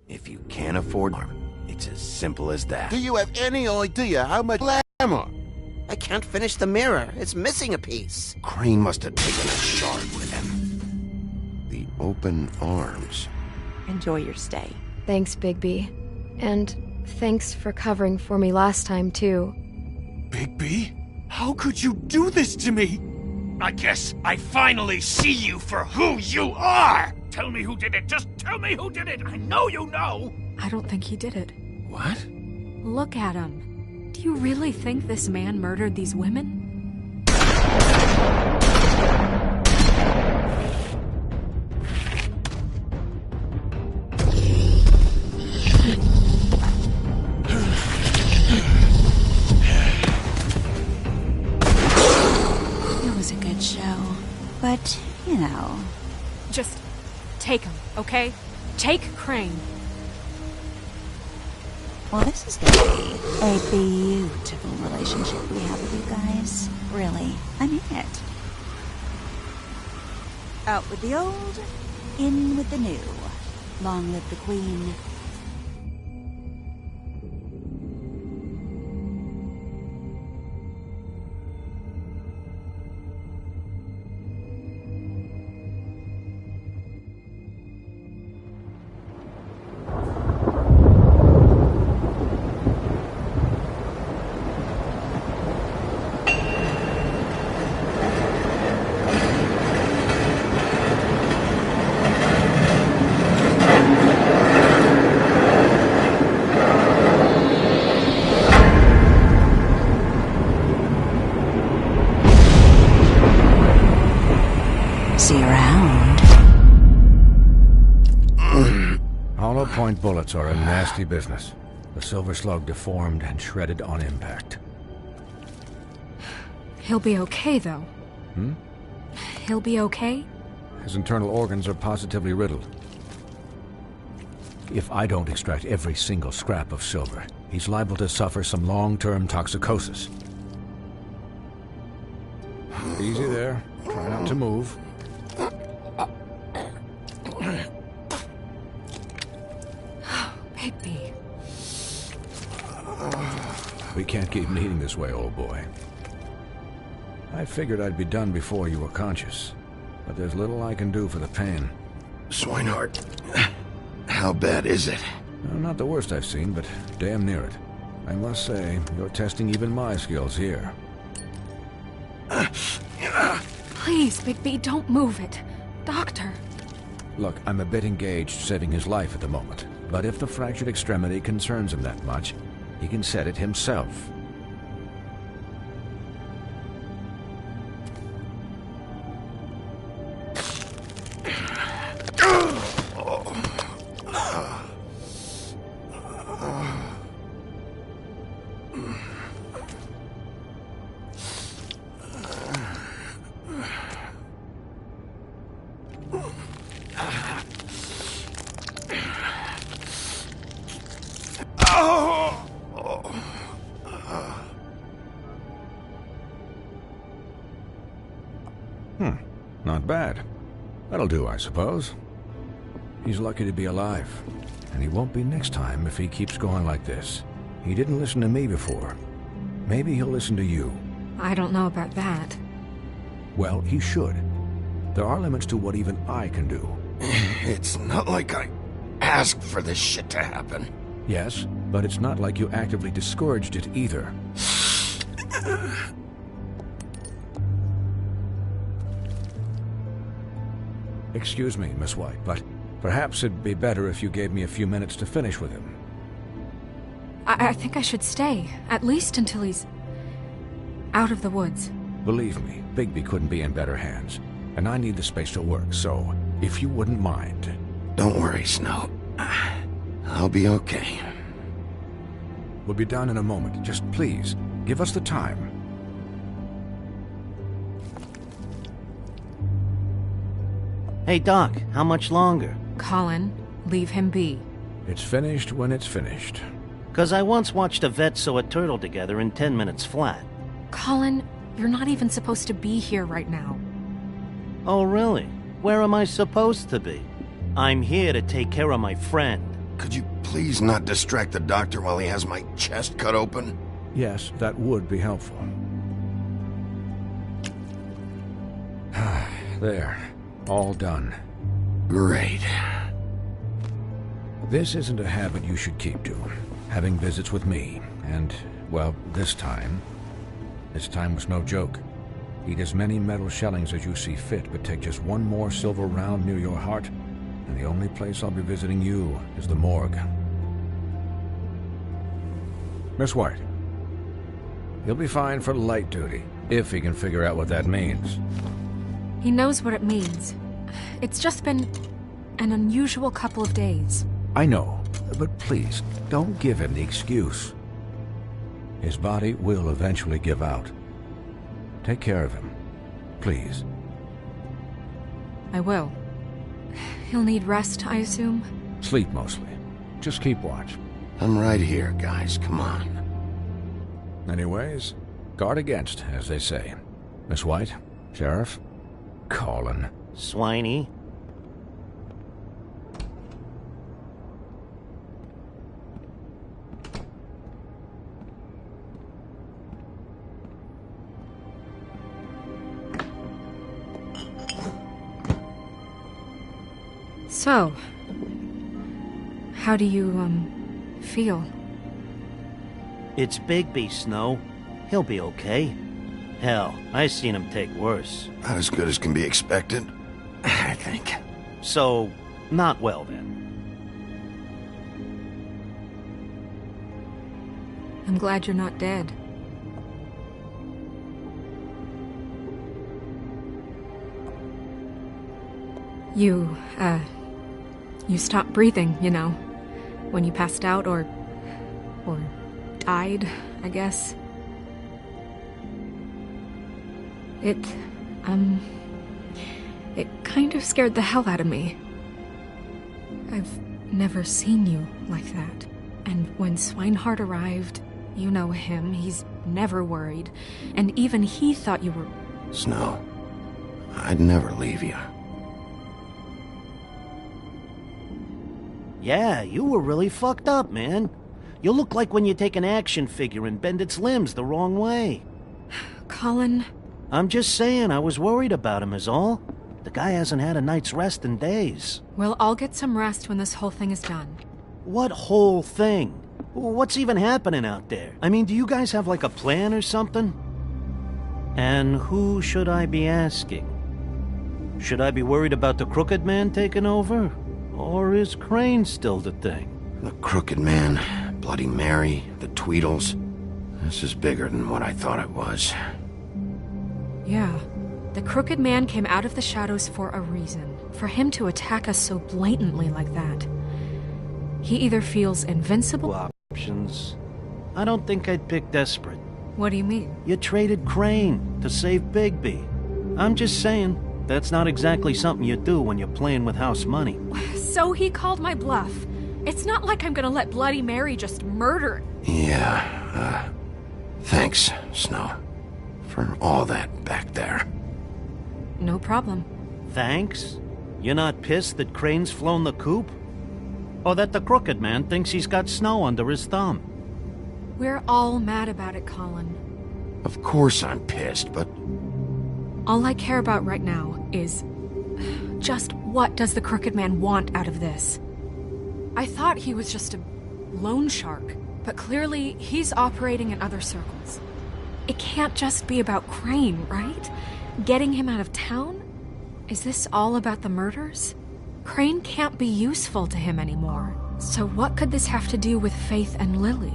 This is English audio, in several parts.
If you can't afford arm, it's as simple as that. Do you have any idea how much glamour? I can't finish the mirror. It's missing a piece. Crane must have taken a shard with him. The open arms. Enjoy your stay. Thanks, Bigby. And thanks for covering for me last time, too. Bigby? How could you do this to me? I guess I finally see you for who you are! Tell me who did it! Just tell me who did it! I know you know! I don't think he did it. What? Look at him. Do you really think this man murdered these women? It was a good show. But, you know... Just take him, okay? Take Crane. Well, this is gonna be a beautiful relationship we have with you guys. Really, I mean it. Out with the old, in with the new. Long live the Queen. See you around. Hollow point bullets are a nasty business. The Silver Slug deformed and shredded on impact. He'll be okay, though. He'll be okay? His internal organs are positively riddled. If I don't extract every single scrap of silver, he's liable to suffer some long-term toxicosis. Easy there. Try not to move. Bigby. We can't keep bleeding this way, old boy. I figured I'd be done before you were conscious, but there's little I can do for the pain. Swinehart, how bad is it? Not the worst I've seen, but damn near it. I must say, you're testing even my skills here. Please, Bigby, don't move it. Doctor. Look, I'm a bit engaged saving his life at the moment, but if the fractured extremity concerns him that much, he can set it himself. Not bad. That'll do, I suppose. He's lucky to be alive, and he won't be next time if he keeps going like this. He didn't listen to me before. Maybe he'll listen to you. I don't know about that. Well, he should. There are limits to what even I can do. It's not like I asked for this shit to happen. Yes, but it's not like you actively discouraged it either. Excuse me, Miss White, but perhaps it'd be better if you gave me a few minutes to finish with him. I think I should stay, at least until he's out of the woods. Believe me, Bigby couldn't be in better hands, and I need the space to work, so if you wouldn't mind. Don't worry, Snow. I'll be okay. We'll be done in a moment. Just please, give us the time. Hey, Doc, how much longer? Colin, leave him be. It's finished when it's finished. 'Cause I once watched a vet sew a turtle together in 10 minutes flat. Colin, you're not even supposed to be here right now. Oh, really? Where am I supposed to be? I'm here to take care of my friend. Could you please not distract the doctor while he has my chest cut open? Yes, that would be helpful. There. All done. Great. This isn't a habit you should keep to. Having visits with me. And, well, this time was no joke. Eat as many metal shellings as you see fit, but take just one more silver round near your heart, and the only place I'll be visiting you is the morgue. Miss White. He'll be fine for light duty, if he can figure out what that means. He knows what it means. It's just been an unusual couple of days. I know, but please, don't give him the excuse. His body will eventually give out. Take care of him, please. I will. He'll need rest, I assume? Sleep mostly. Just keep watch. I'm right here, guys. Come on. Anyways, guard against, as they say. Miss White, Sheriff, Colin. Swiney. So, how do you, feel? It's Bigby, Snow. He'll be okay. Hell, I seen him take worse. Not as good as can be expected, I think. So, not well then. I'm glad you're not dead. You stopped breathing, you know, when you passed out or died, I guess. It kind of scared the hell out of me. I've never seen you like that. And when Swinehart arrived, you know him, he's never worried. And even he thought you were... Snow, I'd never leave you. Yeah, you were really fucked up, man. You look like when you take an action figure and bend its limbs the wrong way. Colin... I'm just saying, I was worried about him is all. The guy hasn't had a night's rest in days. Well, I'll get some rest when this whole thing is done. What whole thing? What's even happening out there? I mean, do you guys have like a plan or something? And who should I be asking? Should I be worried about the Crooked Man taking over? Or is Crane still the thing? The Crooked Man, Bloody Mary, the Tweedles. This is bigger than what I thought it was. Yeah. The Crooked Man came out of the shadows for a reason. For him to attack us so blatantly like that. He either feels invincible... Options. I don't think I'd pick desperate. What do you mean? You traded Crane to save Bigby. I'm just saying, that's not exactly something you do when you're playing with house money. So he called my bluff. It's not like I'm gonna let Bloody Mary just murder... Yeah, thanks, Snow. For all that back there. No problem. Thanks? You're not pissed that Crane's flown the coop? Or that the Crooked Man thinks he's got Snow under his thumb? We're all mad about it, Colin. Of course I'm pissed, but... All I care about right now is... just what does the Crooked Man want out of this? I thought he was just a loan shark, but clearly he's operating in other circles. It can't just be about Crane, right? Getting him out of town? Is this all about the murders? Crane can't be useful to him anymore. So what could this have to do with Faith and Lily?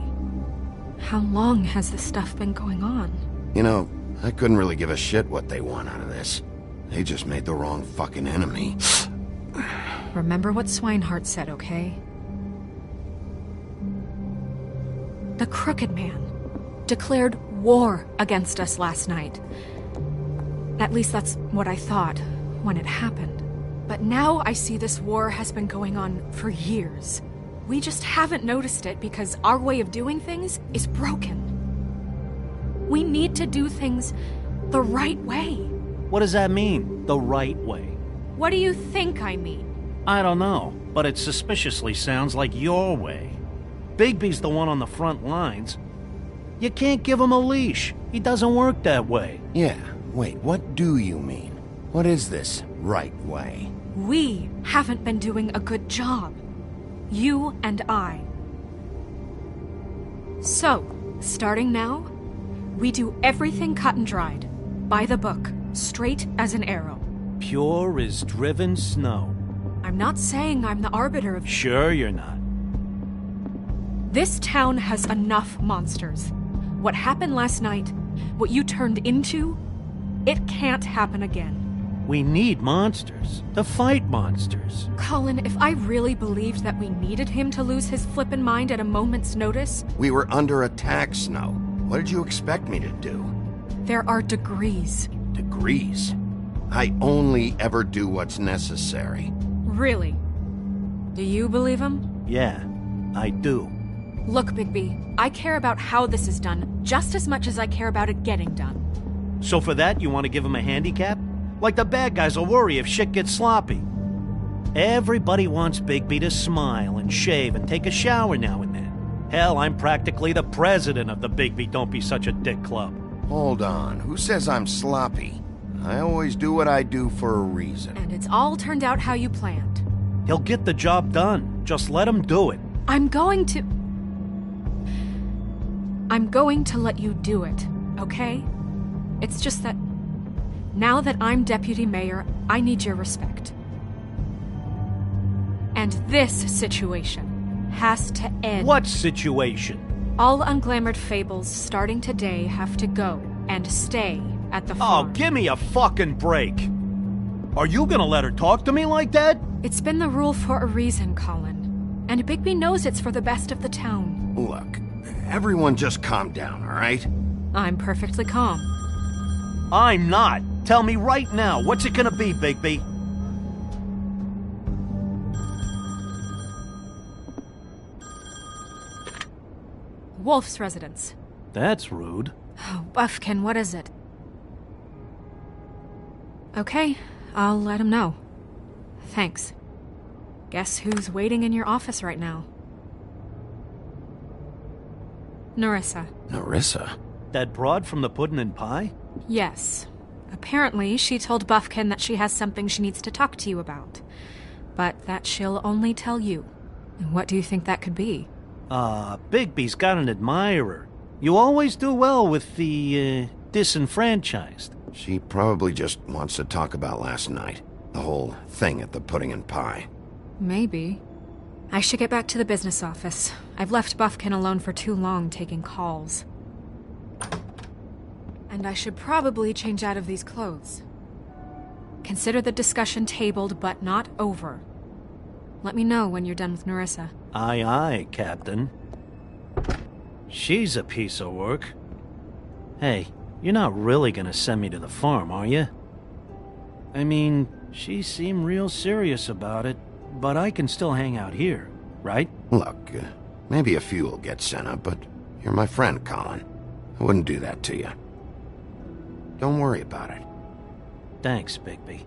How long has this stuff been going on? You know, I couldn't really give a shit what they want out of this. They just made the wrong fucking enemy. Remember what Swinehart said, okay? The Crooked Man declared war against us last night. At least that's what I thought when it happened. But now I see this war has been going on for years. We just haven't noticed it because our way of doing things is broken. We need to do things the right way. What does that mean, the right way? What do you think I mean? I don't know, but it suspiciously sounds like your way. Bigby's the one on the front lines. You can't give him a leash. He doesn't work that way. Yeah, wait, what do you mean? What is this right way? We haven't been doing a good job. You and I. So, starting now, we do everything cut and dried. By the book, straight as an arrow. Pure as driven snow. I'm not saying I'm the arbiter of... Sure you're not. This town has enough monsters. What happened last night, what you turned into, it can't happen again. We need monsters. To fight monsters. Colin, if I really believed that we needed him to lose his flippin' mind at a moment's notice... We were under attack, Snow. What did you expect me to do? There are degrees. Degrees? I only ever do what's necessary. Really? Do you believe him? Yeah, I do. Look, Bigby, I care about how this is done just as much as I care about it getting done. So for that, you want to give him a handicap? Like the bad guys will worry if shit gets sloppy. Everybody wants Bigby to smile and shave and take a shower now and then. Hell, I'm practically the president of the Bigby Don't Be Such a Dick Club. Hold on, who says I'm sloppy? I always do what I do for a reason. And it's all turned out how you planned. He'll get the job done. Just let him do it. I'm going to let you do it, okay? It's just that now that I'm deputy mayor, I need your respect. And this situation has to end. What situation? All unglamored fables starting today have to go and stay at the Oh, farm. give me a fucking break. Are you gonna let her talk to me like that? It's been the rule for a reason, Colin. And Bigby knows it's for the best of the town. Look, everyone just calm down, all right? I'm perfectly calm. I'm not. Tell me right now, what's it gonna be, Bigby? Wolf's residence. That's rude. Oh, Buffkin, what is it? Okay, I'll let him know. Thanks. Guess who's waiting in your office right now? Nerissa. Nerissa? That broad from the Puddin' and Pie? Yes. Apparently, she told Buffkin that she has something she needs to talk to you about. But that she'll only tell you. And what do you think that could be? Bigby's got an admirer. You always do well with the, disenfranchised. She probably just wants to talk about last night. The whole thing at the Pudding and Pie. Maybe. I should get back to the business office. I've left Buffkin alone for too long taking calls. And I should probably change out of these clothes. Consider the discussion tabled but not over. Let me know when you're done with Nerissa. Aye, aye, Captain. She's a piece of work. Hey, you're not really gonna send me to the farm, are you? I mean, she seemed real serious about it, but I can still hang out here, right? Look, maybe a few will get sent up, but you're my friend, Colin. I wouldn't do that to you. Don't worry about it. Thanks, Bigby.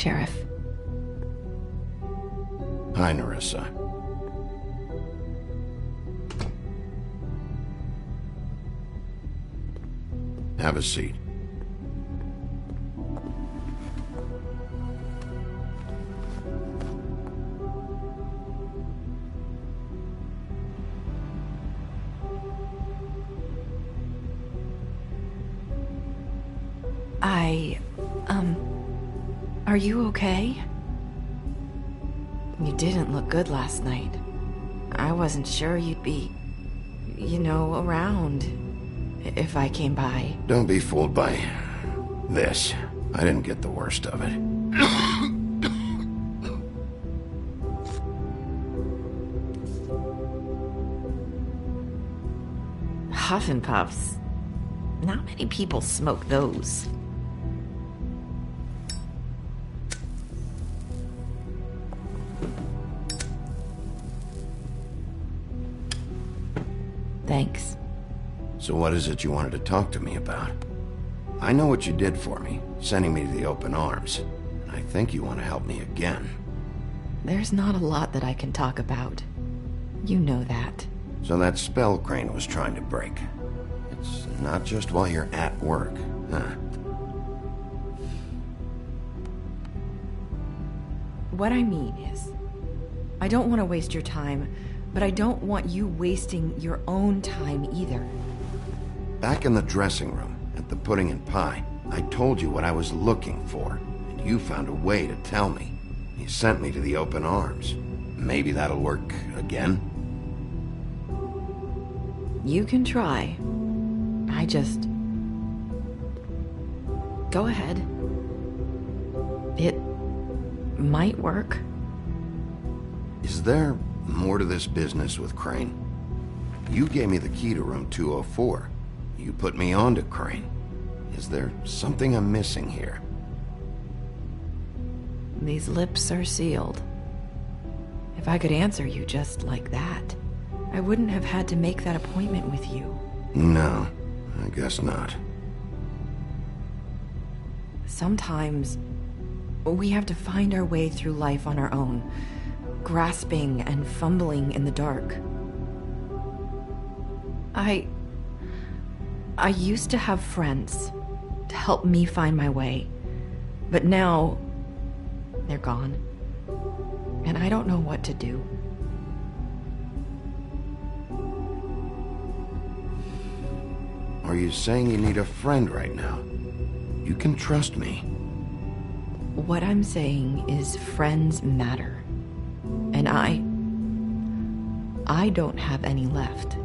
Sheriff. Hi, Nerissa. Have a seat. Are you okay? You didn't look good last night. I wasn't sure you'd be, around if I came by. Don't be fooled by this. I didn't get the worst of it. Huff and Puffs. Not many people smoke those. Thanks. So what is it you wanted to talk to me about? I know what you did for me, sending me to the open arms. And I think you want to help me again. There's not a lot that I can talk about. You know that. So that spell Crane was trying to break. It's not just while you're at work, huh? What I mean is, I don't want to waste your time, but I don't want you wasting your own time either. Back in the dressing room, at the pudding and pie, I told you what I was looking for, and you found a way to tell me. You sent me to the open arms. Maybe that'll work again? You can try. I just... Go ahead. It might work. Is there more to this business with Crane? You gave me the key to room 204. You put me onto Crane. Is there something I'm missing here? These lips are sealed. If I could answer you just like that, I wouldn't have had to make that appointment with you. No, I guess not. Sometimes we have to find our way through life on our own, grasping and fumbling in the dark. I used to have friends to help me find my way, but now they're gone, and I don't know what to do. Are you saying you need a friend right now? You can trust me. What I'm saying is friends matter, and I don't have any left.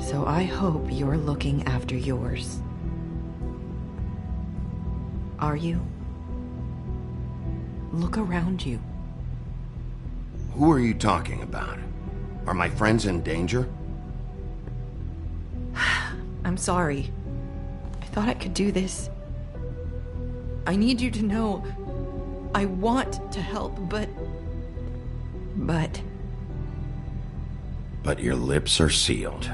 So I hope you're looking after yours. Are you? Look around you. Who are you talking about? Are my friends in danger? I'm sorry. I thought I could do this. I need you to know I want to help, but... But your lips are sealed.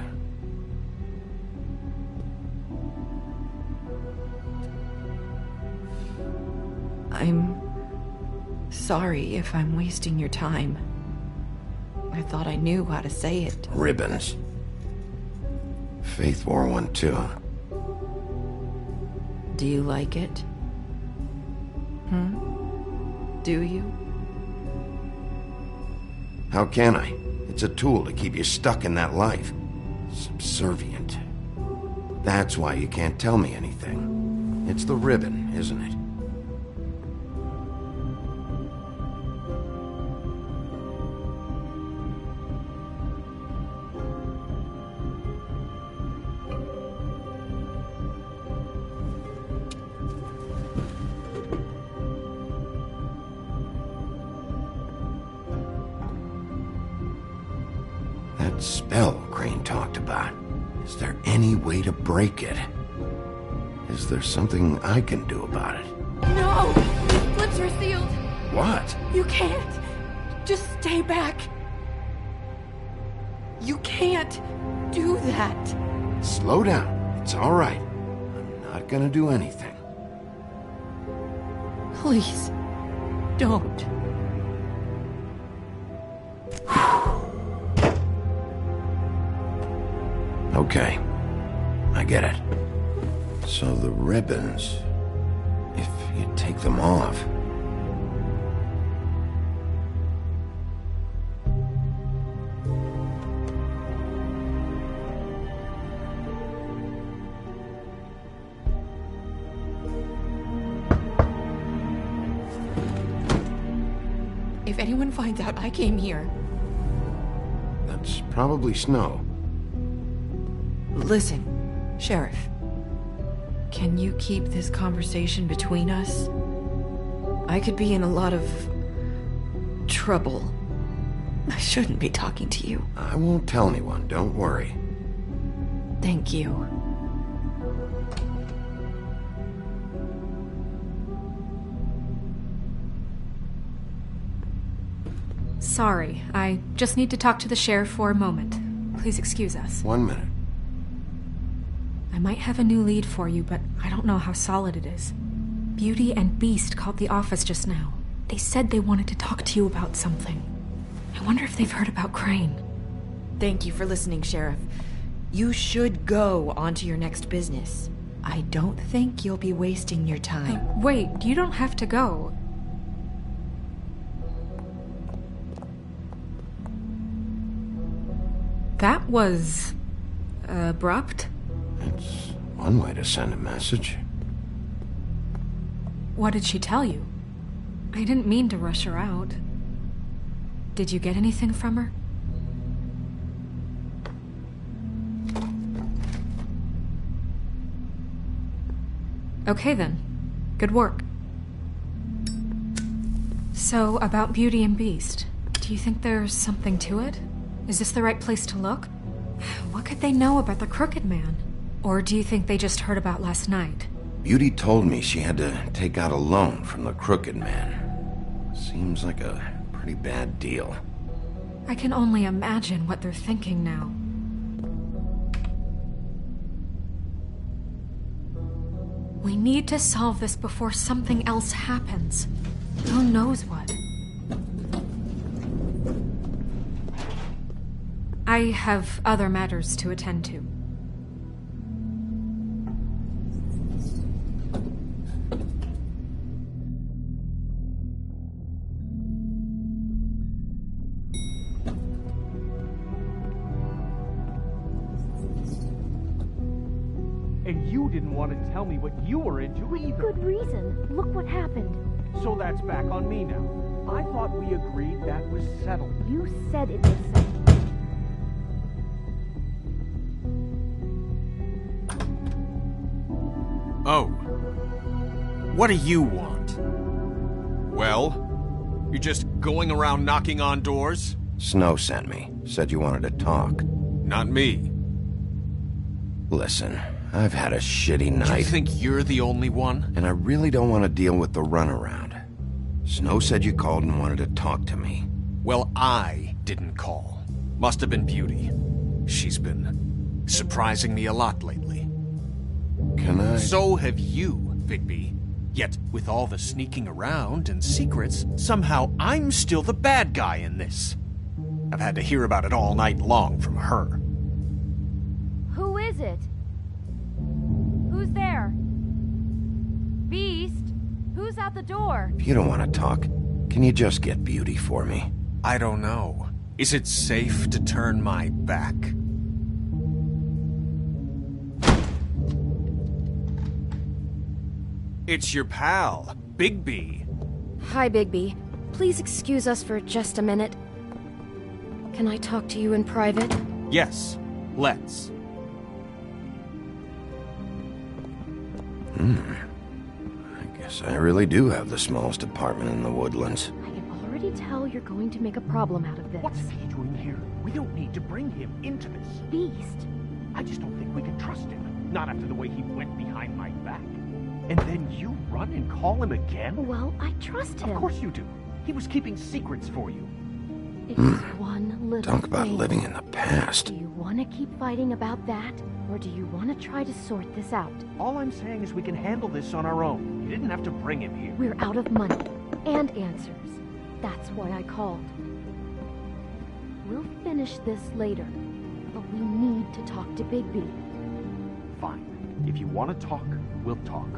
I'm sorry if I'm wasting your time. I thought I knew how to say it. Ribbons. Faith 412. Do you like it? Do you? How can I? It's a tool to keep you stuck in that life. Subservient. That's why you can't tell me anything. It's the ribbon, isn't it? That spell Crane talked about. Is there any way to break it? Is there something I can do about it? No! Lips are sealed. What? You can't. Just stay back. You can't do that. Slow down. It's all right. I'm not gonna do anything. Please, don't. Okay, I get it. So the ribbons, if you take them off... If anyone finds out I came here... That's probably Snow. Listen, Sheriff. Can you keep this conversation between us? I could be in a lot of... trouble. I shouldn't be talking to you. I won't tell anyone, don't worry. Thank you. Sorry, I just need to talk to the sheriff for a moment. Please excuse us. 1 minute. I might have a new lead for you, but I don't know how solid it is. Beauty and Beast called the office just now. They said they wanted to talk to you about something. I wonder if they've heard about Crane. Thank you for listening, Sheriff. You should go on to your next business. I don't think you'll be wasting your time. Wait, you don't have to go. That was... abrupt? It's one way to send a message. What did she tell you? I didn't mean to rush her out. Did you get anything from her? Okay then. Good work. So, about Beauty and Beast, do you think there's something to it? Is this the right place to look? What could they know about the Crooked Man? Or do you think they just heard about last night? Beauty told me she had to take out a loan from the Crooked Man. Seems like a pretty bad deal. I can only imagine what they're thinking now. We need to solve this before something else happens. Who knows what? I have other matters to attend to. And you didn't want to tell me what you were into either. Good reason. Look what happened. So that's back on me now. I thought we agreed that was settled. You said it was settled. Oh. What do you want? Well? You're just going around knocking on doors? Snow sent me. Said you wanted to talk. Not me. Listen, I've had a shitty night. You think you're the only one? And I really don't want to deal with the runaround. Snow said you called and wanted to talk to me. Well, I didn't call. Must have been Beauty. She's been surprising me a lot lately. Can I? So have you, Bigby. Yet, with all the sneaking around and secrets, somehow I'm still the bad guy in this. I've had to hear about it all night long from her. Who is it? Who's there? Beast? Who's at the door? If you don't want to talk, can you just get Beauty for me? I don't know. Is it safe to turn my back? It's your pal, Bigby. Hi, Bigby. Please excuse us for just a minute. Can I talk to you in private? Yes, let's. I guess I really do have the smallest apartment in the Woodlands. I can already tell you're going to make a problem out of this. What's he doing here? We don't need to bring him into this. Beast? I just don't think we can trust him. Not after the way he went behind my back. And then you run and call him again? Well, I trust him. Of course you do. He was keeping secrets for you. It's one little Talk about thing. living in the past. Do you want to keep fighting about that? Or do you want to try to sort this out? All I'm saying is we can handle this on our own. You didn't have to bring him here. We're out of money and answers. That's why I called. We'll finish this later, but we need to talk to Bigby. Fine. If you want to talk, we'll talk.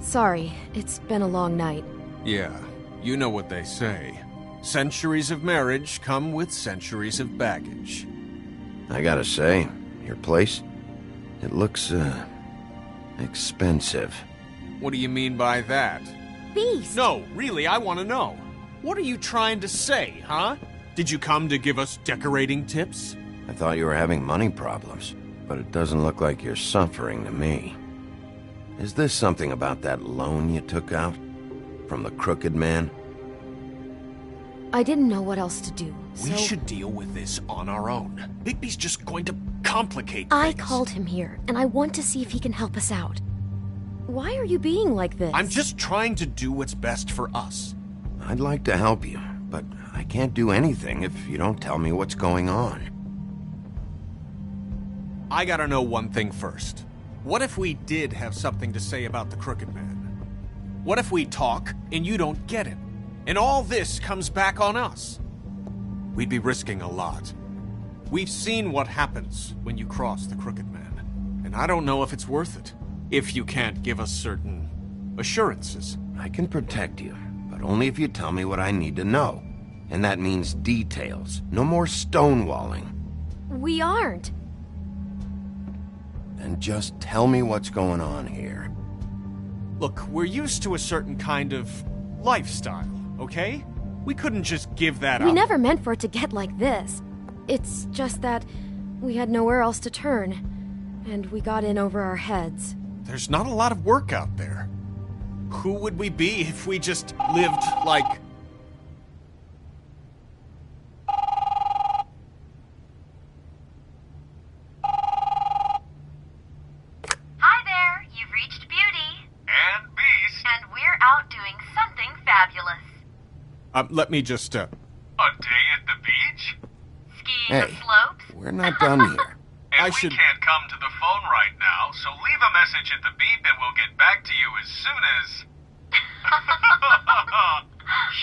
Sorry, it's been a long night. Yeah, you know what they say. Centuries of marriage come with centuries of baggage. I gotta say, your place, it looks, expensive. What do you mean by that? Beast! No, really, I want to know. What are you trying to say, huh? Did you come to give us decorating tips? I thought you were having money problems, but it doesn't look like you're suffering to me. Is this something about that loan you took out? From the Crooked Man? I didn't know what else to do, so... We should deal with this on our own. Bigby's just going to complicate things. I called him here, and I want to see if he can help us out. Why are you being like this? I'm just trying to do what's best for us. I'd like to help you, but I can't do anything if you don't tell me what's going on. I gotta know one thing first. What if we did have something to say about the Crooked Man? What if we talk and you don't get it? And all this comes back on us? We'd be risking a lot. We've seen what happens when you cross the Crooked Man, and I don't know if it's worth it, if you can't give us certain assurances. I can protect you, but only if you tell me what I need to know. And that means details. No more stonewalling. We aren't. Then just tell me what's going on here. Look, we're used to a certain kind of lifestyle, okay? We couldn't just give that up. We never meant for it to get like this. It's just that we had nowhere else to turn, and we got in over our heads. There's not a lot of work out there. Who would we be if we just lived like... Hi there, you've reached Beauty. And Beast. And we're out doing something fabulous. let me just, A day at the beach? Skiing Hey, the slopes? we're not done here. And we can't come to the phone right now, so leave a message at the beep and we'll get back to you as soon as...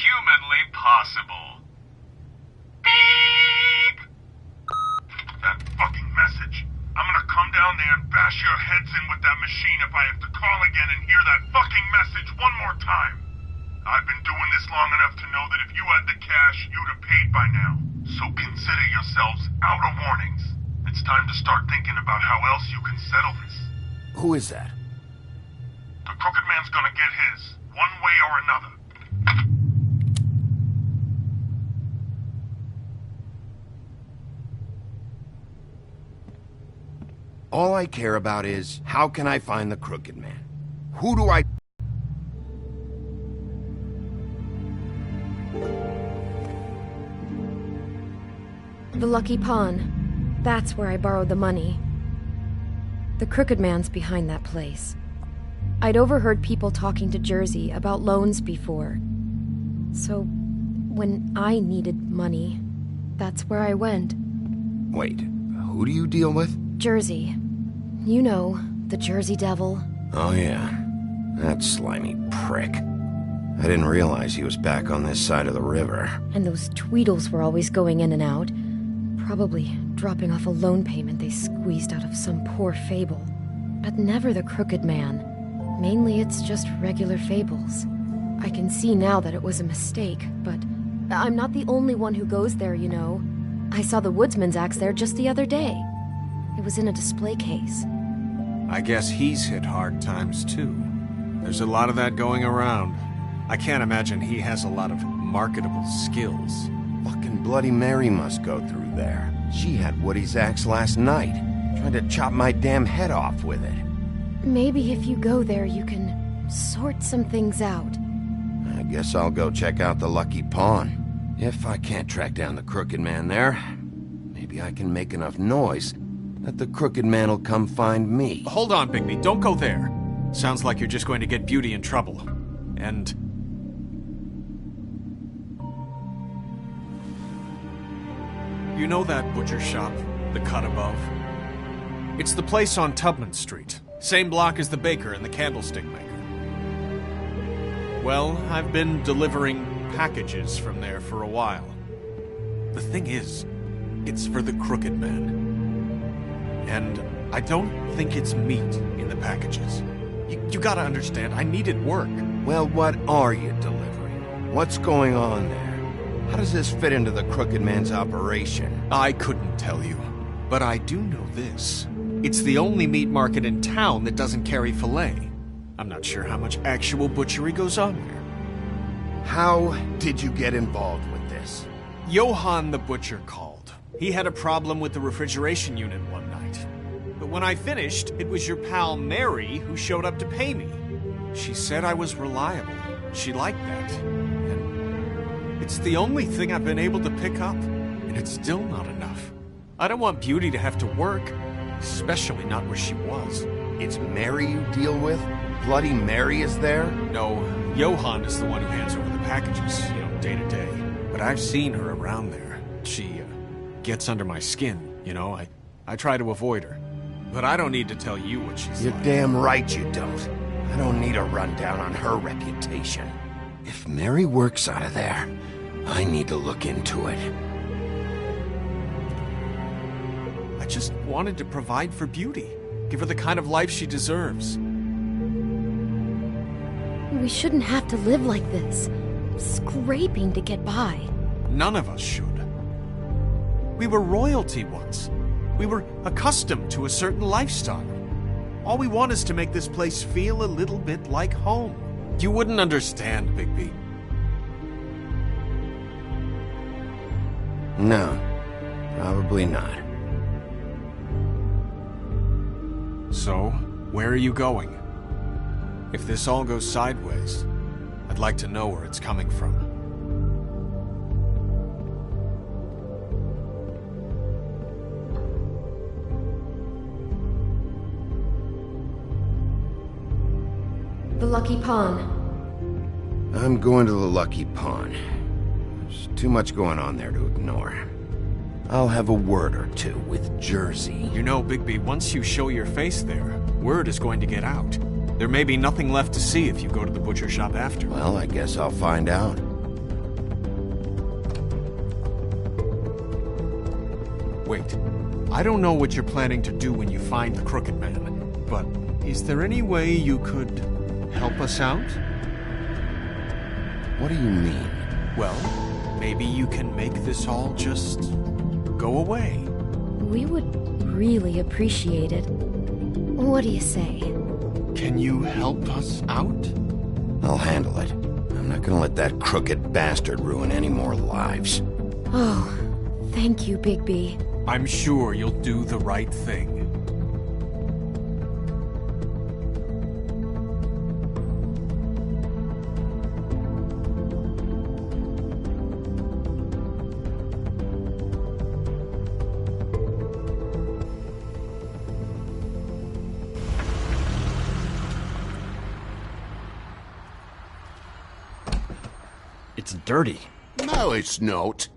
humanly possible. Beep! That fucking message. I'm gonna come down there and bash your heads in with that machine if I have to call again and hear that fucking message one more time. I've been doing this long enough to know that if you had the cash, you'd have paid by now. So consider yourselves out of warnings. It's time to start thinking about how else you can settle this. Who is that? The Crooked Man's gonna get his, one way or another. All I care about is, how can I find the Crooked Man? Who do I... The Lucky Pawn. That's where I borrowed the money. The Crooked Man's behind that place. I'd overheard people talking to Jersey about loans before. So, when I needed money, that's where I went. Wait, who do you deal with? Jersey. You know, the Jersey Devil. Oh yeah, that slimy prick. I didn't realize he was back on this side of the river. And those Tweedles were always going in and out. Probably dropping off a loan payment they squeezed out of some poor fable. But never the Crooked Man. Mainly it's just regular fables. I can see now that it was a mistake, but I'm not the only one who goes there, you know. I saw the woodsman's axe there just the other day. It was in a display case. I guess he's hit hard times too. There's a lot of that going around. I can't imagine he has a lot of marketable skills. Fucking Bloody Mary must go through there. She had Woody's axe last night. Tried to chop my damn head off with it. Maybe if you go there, you can sort some things out. I guess I'll go check out the Lucky Pawn. If I can't track down the Crooked Man there, maybe I can make enough noise that the crooked man'll come find me. Hold on, Bigby. Don't go there. Sounds like you're just going to get Beauty in trouble. And... you know that butcher shop? The cut above? It's the place on Tubman Street. Same block as the baker and the candlestick maker. Well, I've been delivering packages from there for a while. The thing is, it's for the Crooked Man. And I don't think it's meat in the packages. You gotta understand, I needed work. Well, what are you delivering? What's going on there? How does this fit into the Crooked Man's operation? I couldn't tell you, but I do know this. It's the only meat market in town that doesn't carry filet. I'm not sure how much actual butchery goes on there. How did you get involved with this? Johann the butcher called. He had a problem with the refrigeration unit one night. But when I finished, it was your pal Mary who showed up to pay me. She said I was reliable. She liked that. And it's the only thing I've been able to pick up. And it's still not enough. I don't want Beauty to have to work, especially not where she was. It's Mary you deal with? Bloody Mary is there? No, Johann is the one who hands over the packages, day to day. But I've seen her around there. She gets under my skin, I try to avoid her. But I don't need to tell you what she's You're like. damn right you don't. I don't need a rundown on her reputation. If Mary works out of there, I need to look into it. I just wanted to provide for Beauty. Give her the kind of life she deserves. We shouldn't have to live like this, scraping to get by. None of us should. We were royalty once. We were accustomed to a certain lifestyle. All we want is to make this place feel a little bit like home. You wouldn't understand, Bigby. No, probably not. So, where are you going? If this all goes sideways, I'd like to know where it's coming from. The Lucky Pawn. I'm going to the Lucky Pawn. There's too much going on there to ignore. I'll have a word or two with Jersey. You know, Bigby, once you show your face there, word is going to get out. There may be nothing left to see if you go to the butcher shop after. Well, I guess I'll find out. Wait, I don't know what you're planning to do when you find the Crooked Man, but is there any way you could help us out? What do you mean? Well, maybe you can make this all just go away. We would really appreciate it. What do you say? Can you help us out? I'll handle it. I'm not gonna let that crooked bastard ruin any more lives. Oh, thank you, Bigby. I'm sure you'll do the right thing. It's dirty. No, it's not.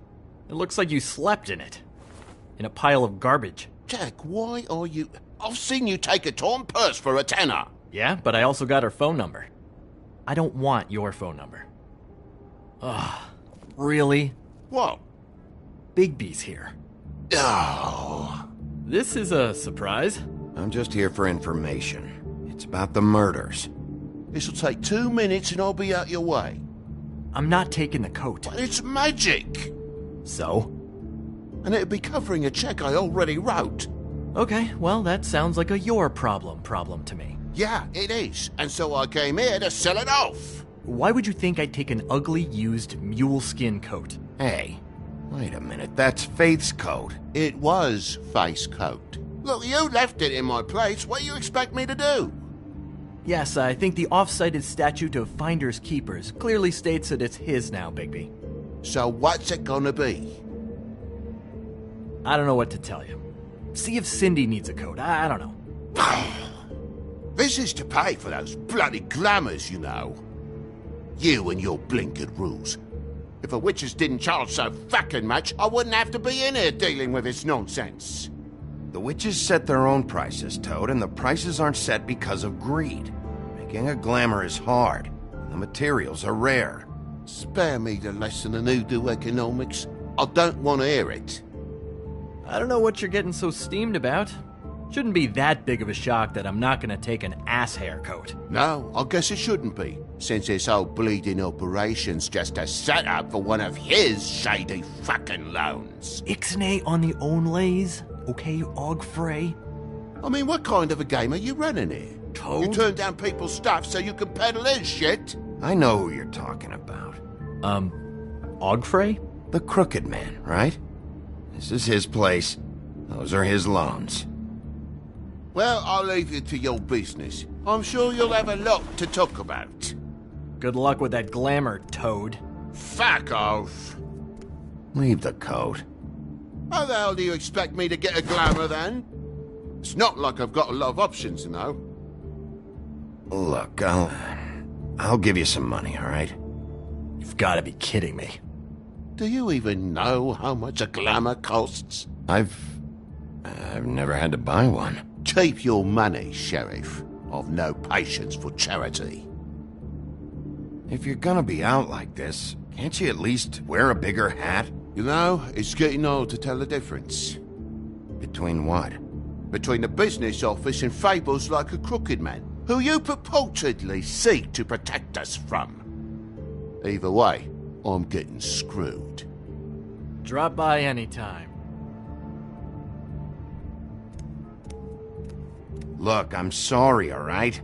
It looks like you slept in it. In a pile of garbage. Jack, why are you... I've seen you take a torn purse for a tenner. Yeah, but I also got her phone number. I don't want your phone number. Ugh. Really? What? Bigby's here. Oh. This is a surprise. I'm just here for information. It's about the murders. This'll take 2 minutes and I'll be out your way. I'm not taking the coat. But it's magic. So? And it'd be covering a check I already wrote. Okay, well, that sounds like a your problem to me. Yeah, it is. And so I came here to sell it off. Why would you think I'd take an ugly, used mule skin coat? Hey, wait a minute. That's Faith's coat. It was Faith's coat. Look, you left it in my place. What do you expect me to do? Yes, I think the off-cited statute of Finders Keepers clearly states that it's his now, Bigby. So what's it gonna be? I don't know what to tell you. See if Cindy needs a coat. I don't know. This is to pay for those bloody glamours, you know. You and your blinkered rules. If the witches didn't charge so fucking much, I wouldn't have to be in here dealing with this nonsense. The witches set their own prices, Toad, and the prices aren't set because of greed. Making a glamour is hard, and the materials are rare. Spare me the lesson in hoodoo economics. I don't want to hear it. I don't know what you're getting so steamed about. Shouldn't be that big of a shock that I'm not gonna take an ass haircoat. No, I guess it shouldn't be, since this whole bleeding operation's just a setup for one of his shady fucking loans. Ixnay on the onlays, okay, Ogfrey? I mean, what kind of a game are you running here? Toad? You turn down people's stuff so you can peddle his shit? I know who you're talking about. Ogfrey? The Crooked Man, right? This is his place. Those are his loans. Well, I'll leave you to your business. I'm sure you'll have a lot to talk about. Good luck with that glamour, Toad. Fuck off. Leave the coat. How the hell do you expect me to get a glamour then? It's not like I've got a lot of options, you know. Look, I'll give you some money, all right? You've got to be kidding me. Do you even know how much a glamour costs? I've never had to buy one. Keep your money, Sheriff. I've no patience for charity. If you're gonna be out like this, can't you at least wear a bigger hat? You know, it's getting old to tell the difference. Between what? Between the business office and fables like a Crooked Man, who you purportedly seek to protect us from. Either way, I'm getting screwed. Drop by anytime. Look, I'm sorry, all right?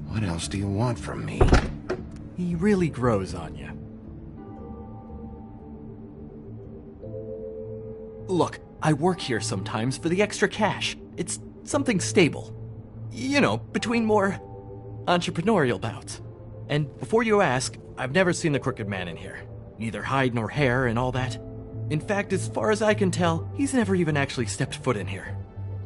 What else do you want from me? He really grows on you. Look, I work here sometimes for the extra cash. It's something stable. You know, between more entrepreneurial bouts. And before you ask, I've never seen the Crooked Man in here. Neither hide nor hair and all that. In fact, as far as I can tell, he's never even actually stepped foot in here.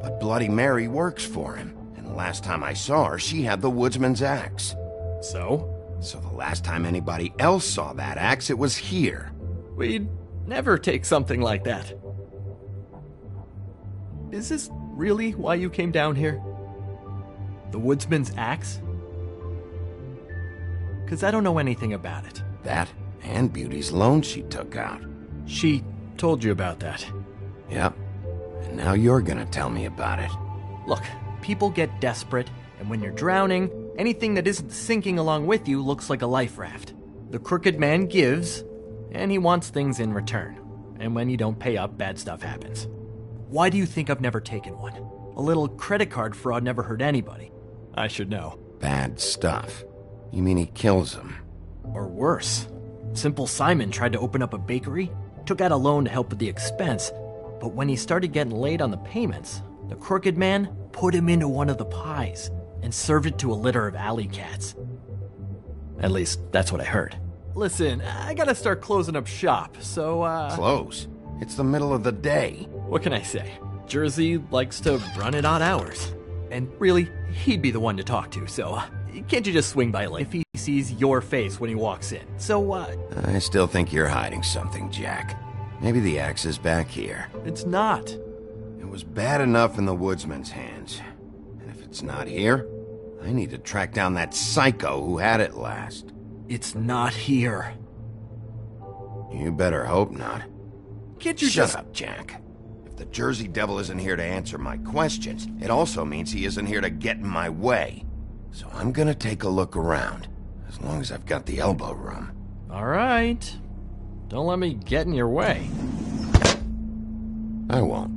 But Bloody Mary works for him. And the last time I saw her, she had the woodsman's axe. So? So the last time anybody else saw that axe, it was here. We'd never take something like that. Is this really why you came down here? The woodsman's axe? 'Cause I don't know anything about it. That and Beauty's loan she took out. She told you about that. Yep. And now you're gonna tell me about it. Look, people get desperate, and when you're drowning, anything that isn't sinking along with you looks like a life raft. The Crooked Man gives, and he wants things in return. And when you don't pay up, bad stuff happens. Why do you think I've never taken one? A little credit card fraud never hurt anybody. I should know. Bad stuff. You mean he kills them? Or worse. Simple Simon tried to open up a bakery, took out a loan to help with the expense, but when he started getting late on the payments, the Crooked Man put him into one of the pies and served it to a litter of alley cats. At least, that's what I heard. Listen, I gotta start closing up shop, so, Close? It's the middle of the day. What can I say? Jersey likes to run at odd hours. And really, he'd be the one to talk to, so, can't you just swing by late if he sees your face when he walks in? So, I still think you're hiding something, Jack. Maybe the axe is back here. It's not. It was bad enough in the woodsman's hands. And if it's not here, I need to track down that psycho who had it last. It's not here. You better hope not. Can't you Shut up, Jack. If the Jersey Devil isn't here to answer my questions, it also means he isn't here to get in my way. So I'm gonna take a look around, as long as I've got the elbow room. All right. Don't let me get in your way. I won't.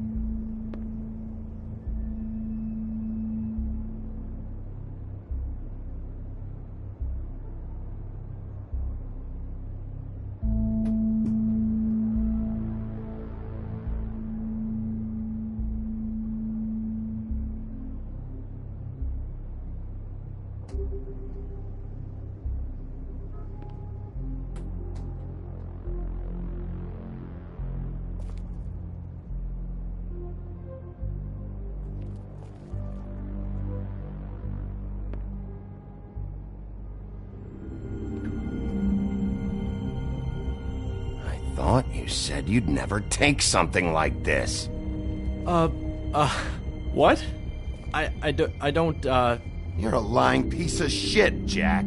thought you said you'd never take something like this. What? I don't, You're a lying piece of shit, Jack.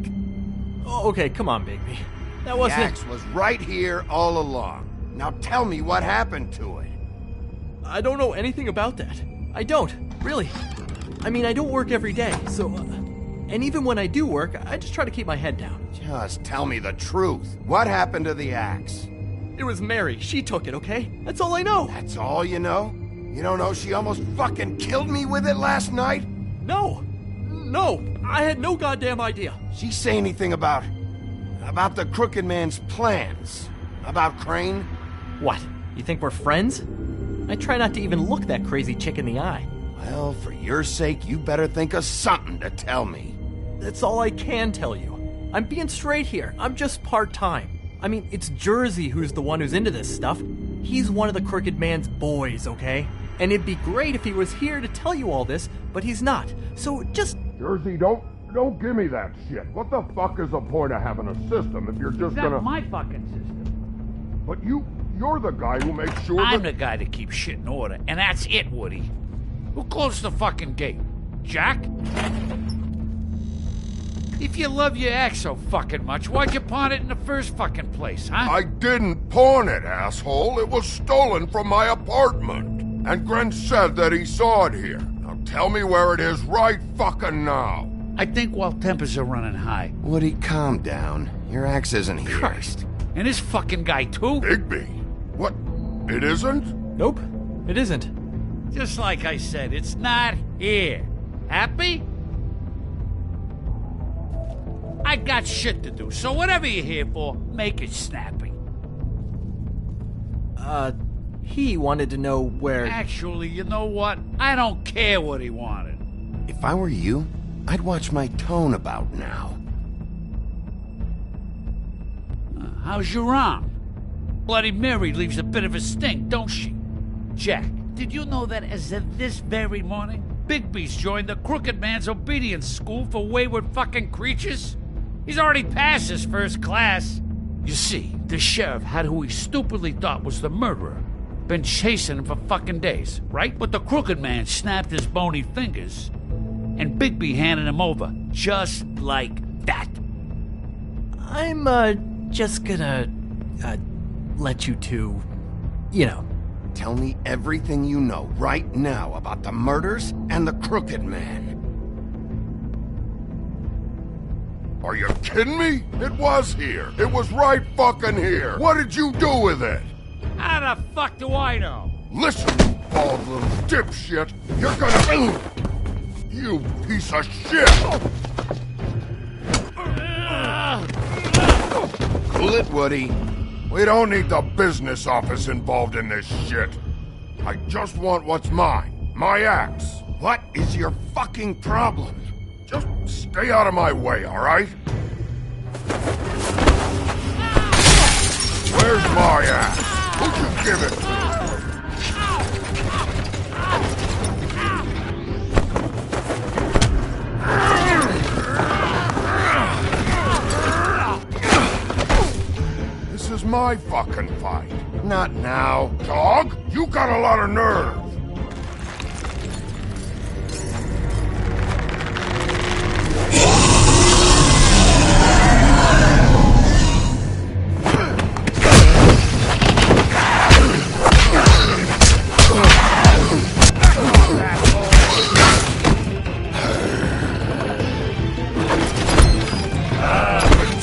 Oh, okay, come on, Bigby. That wasn't... The axe was right here all along. Now tell me what happened to it. I don't know anything about that. I don't, really. I mean, I don't work every day, so... and even when I do work, I just try to keep my head down. Just tell me the truth. What happened to the axe? It was Mary. She took it, okay? That's all I know. That's all you know? You don't know she almost fucking killed me with it last night? No, I had no goddamn idea. She say anything about the Crooked Man's plans? About Crane? What, you think we're friends? I try not to even look that crazy chick in the eye. Well, for your sake, you better think of something to tell me. That's all I can tell you. I'm being straight here. I'm just part-time. I mean, it's Jersey who's the one who's into this stuff. He's one of the Crooked Man's boys, okay? And it'd be great if he was here to tell you all this, but he's not. So just... Jersey, don't give me that shit. What the fuck is the point of having a system if you're just gonna... That's my fucking system. But you're the guy who makes sure I'm the guy that keeps shit in order, and that's it, Woody. Who closed the fucking gate? Jack? If you love your axe so fucking much, why'd you pawn it in the first fucking place, huh? I didn't pawn it, asshole. It was stolen from my apartment. And Gren said that he saw it here. Now tell me where it is right fucking now. I think while tempers are running high. Woody, calm down. Your axe isn't here. Christ. And this fucking guy, too? Bigby? What? It isn't? Nope, it isn't. Just like I said, it's not here. Happy? I got shit to do, so whatever you're here for, make it snappy. He wanted to know where... Actually, you know what? I don't care what he wanted. If I were you, I'd watch my tone about now. How's your arm? Bloody Mary leaves a bit of a stink, don't she? Jack, did you know that as of this very morning, Bigby's joined the Crooked Man's obedience school for wayward fucking creatures? He's already passed his first class. You see, the sheriff had who he stupidly thought was the murderer. Been chasing him for fucking days, right? But the Crooked Man snapped his bony fingers, and Bigby handed him over, just like that. I'm, just gonna, let you two, you know. Tell me everything you know right now about the murders and the Crooked Man. Are you kidding me? It was here. It was right fucking here. What did you do with it? How the fuck do I know? Listen, you bald little dipshit. You're gonna... You piece of shit! Cool it, Woody. We don't need the business office involved in this shit. I just want what's mine. My axe. What is your fucking problem? Just stay out of my way, all right? Where's my axe? Who'd you give it to? This is my fucking fight. Not now. Dog, you got a lot of nerve.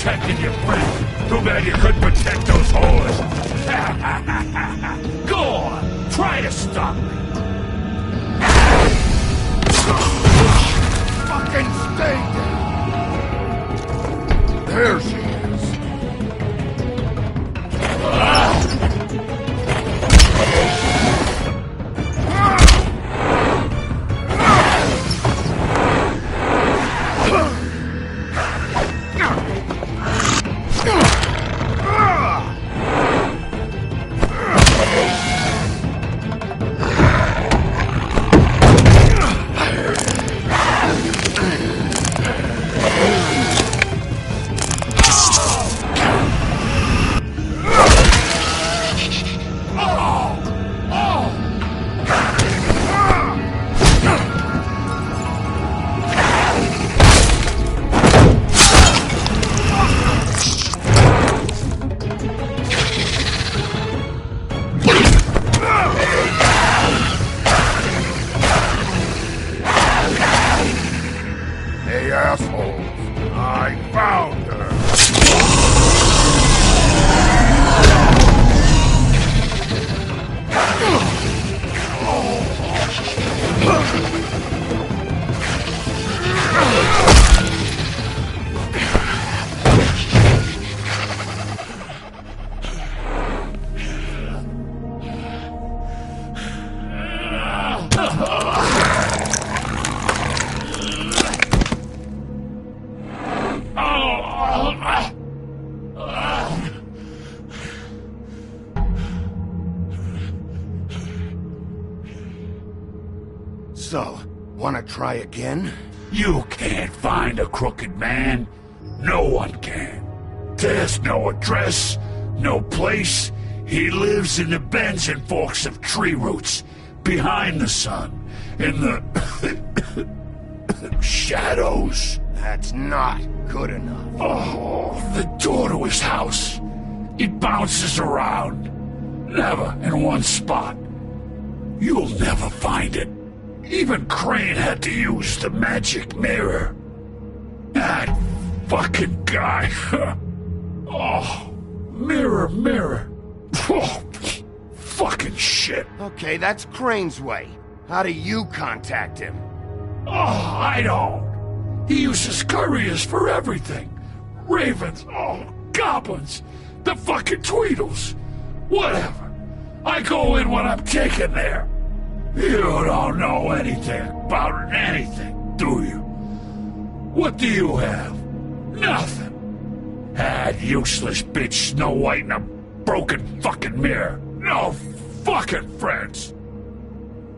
Protecting your friend. Too bad you couldn't protect those whores. Go on, try to stop me. assholes! I found her! So, wanna try again? You can't find a crooked man. No one can. There's no address, no place. He lives in the bends and forks of tree roots, behind the sun, in the shadows. That's not good enough. Oh, the door to his house. It bounces around, never in one spot. You'll never find it. Even Crane had to use the magic mirror. That fucking guy. Oh, mirror, mirror. Oh, fucking shit. Okay, that's Crane's way. How do you contact him? Oh, I don't. He uses couriers for everything. Ravens, oh, goblins, the fucking Tweedles. Whatever. I go in when I'm taken there. You don't know anything about anything, do you? What do you have? Nothing. That useless bitch Snow White and a broken fucking mirror. No fucking friends.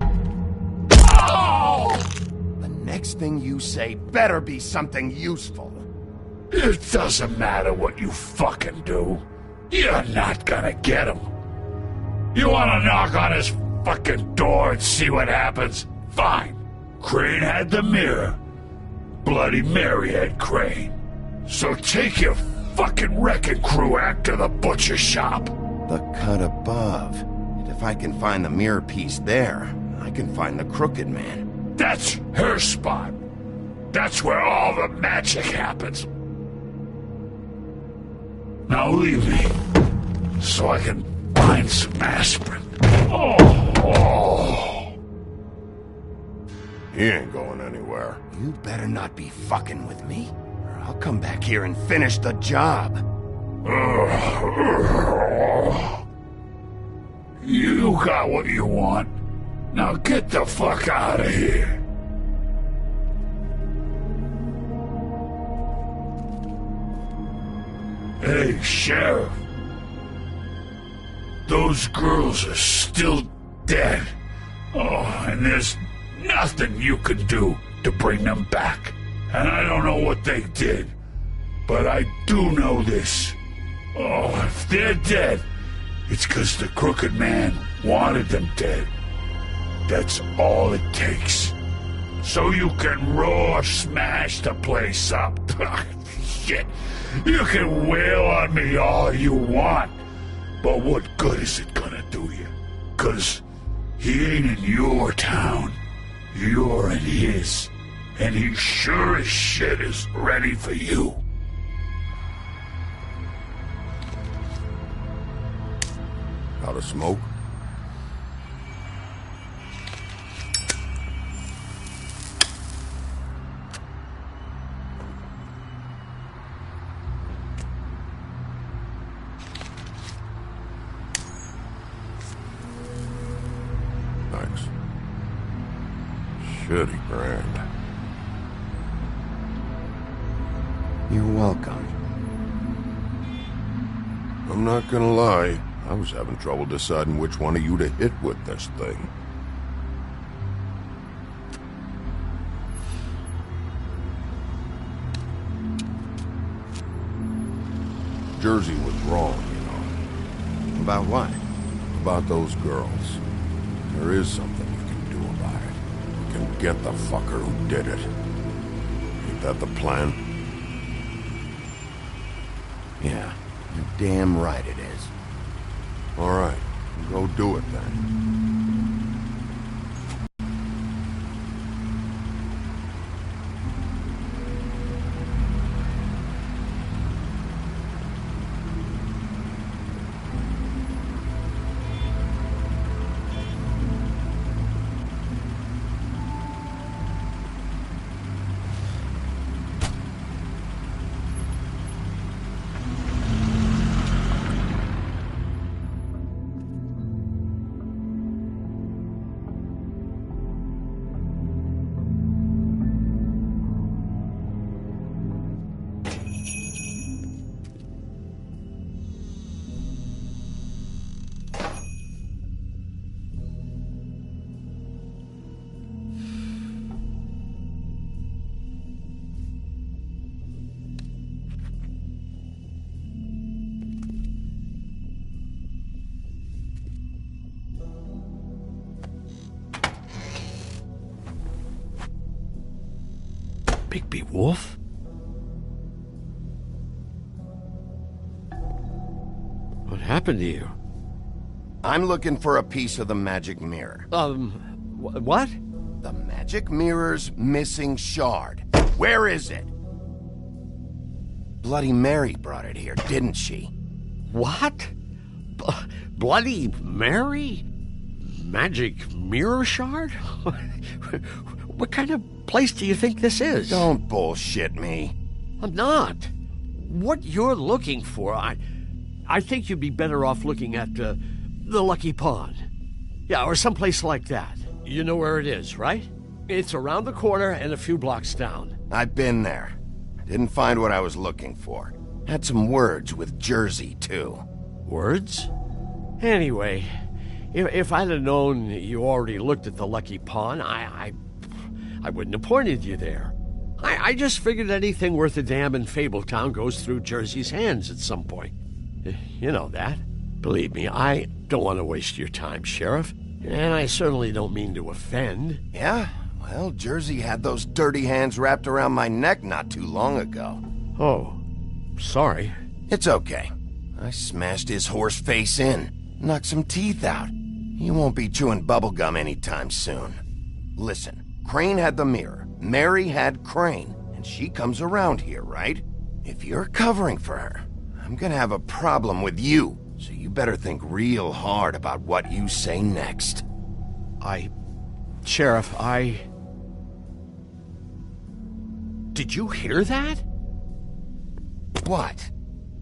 Oh! The next thing you say better be something useful. It doesn't matter what you fucking do. You're not gonna get him. You wanna knock on his fucking door and see what happens? Fine. Crane had the mirror. Bloody Mary had Crane. So take your fucking wrecking crew act to the butcher shop. The cut above. And if I can find the mirror piece there, I can find the crooked man. That's her spot. That's where all the magic happens. Now leave me, so I can find some aspirin. Oh. He ain't going anywhere. You better not be fucking with me, or I'll come back here and finish the job. You got what you want. Now get the fuck out of here. Hey, Sheriff. Those girls are still dead. Oh, and there's nothing you can do to bring them back. And I don't know what they did, but I do know this. Oh, if they're dead, it's 'cause the Crooked Man wanted them dead. That's all it takes. So you can roar smash the place up. Shit. You can wail on me all you want, but what good is it gonna do you? 'Cause he ain't in your town. You're in his. And he sure as shit is ready for you. Out of smoke? Thanks. Shitty brand. You're welcome. I'm not gonna lie, I was having trouble deciding which one of you to hit with this thing. Jersey was wrong, you know. About what? About those girls. There is something you can do about it. You can get the fucker who did it. Ain't that the plan? Yeah, you're damn right it is. All right, go do it then. Bigby Wolf? What happened to you? I'm looking for a piece of the magic mirror. What? The magic mirror's missing shard. Where is it? Bloody Mary brought it here, didn't she? What? Bloody Mary? Magic mirror shard? What kind of place do you think this is? Don't bullshit me. I'm not. What you're looking for, I think you'd be better off looking at the Lucky Pond. Yeah, or someplace like that. You know where it is, right? It's around the corner and a few blocks down. I've been there. Didn't find what I was looking for. Had some words with Jersey, too. Words? Anyway, if I'd have known you already looked at the Lucky Pond, I wouldn't have pointed you there. I just figured anything worth a damn in Fabletown goes through Jersey's hands at some point. You know that. Believe me, I don't want to waste your time, Sheriff. And I certainly don't mean to offend. Yeah? Well, Jersey had those dirty hands wrapped around my neck not too long ago. Oh, sorry. It's okay. I smashed his horse face in, knocked some teeth out. He won't be chewing bubblegum anytime soon. Listen, Crane had the mirror, Mary had Crane, and she comes around here, right? If you're covering for her, I'm gonna have a problem with you, so you better think real hard about what you say next. Sheriff, Did you hear that? What?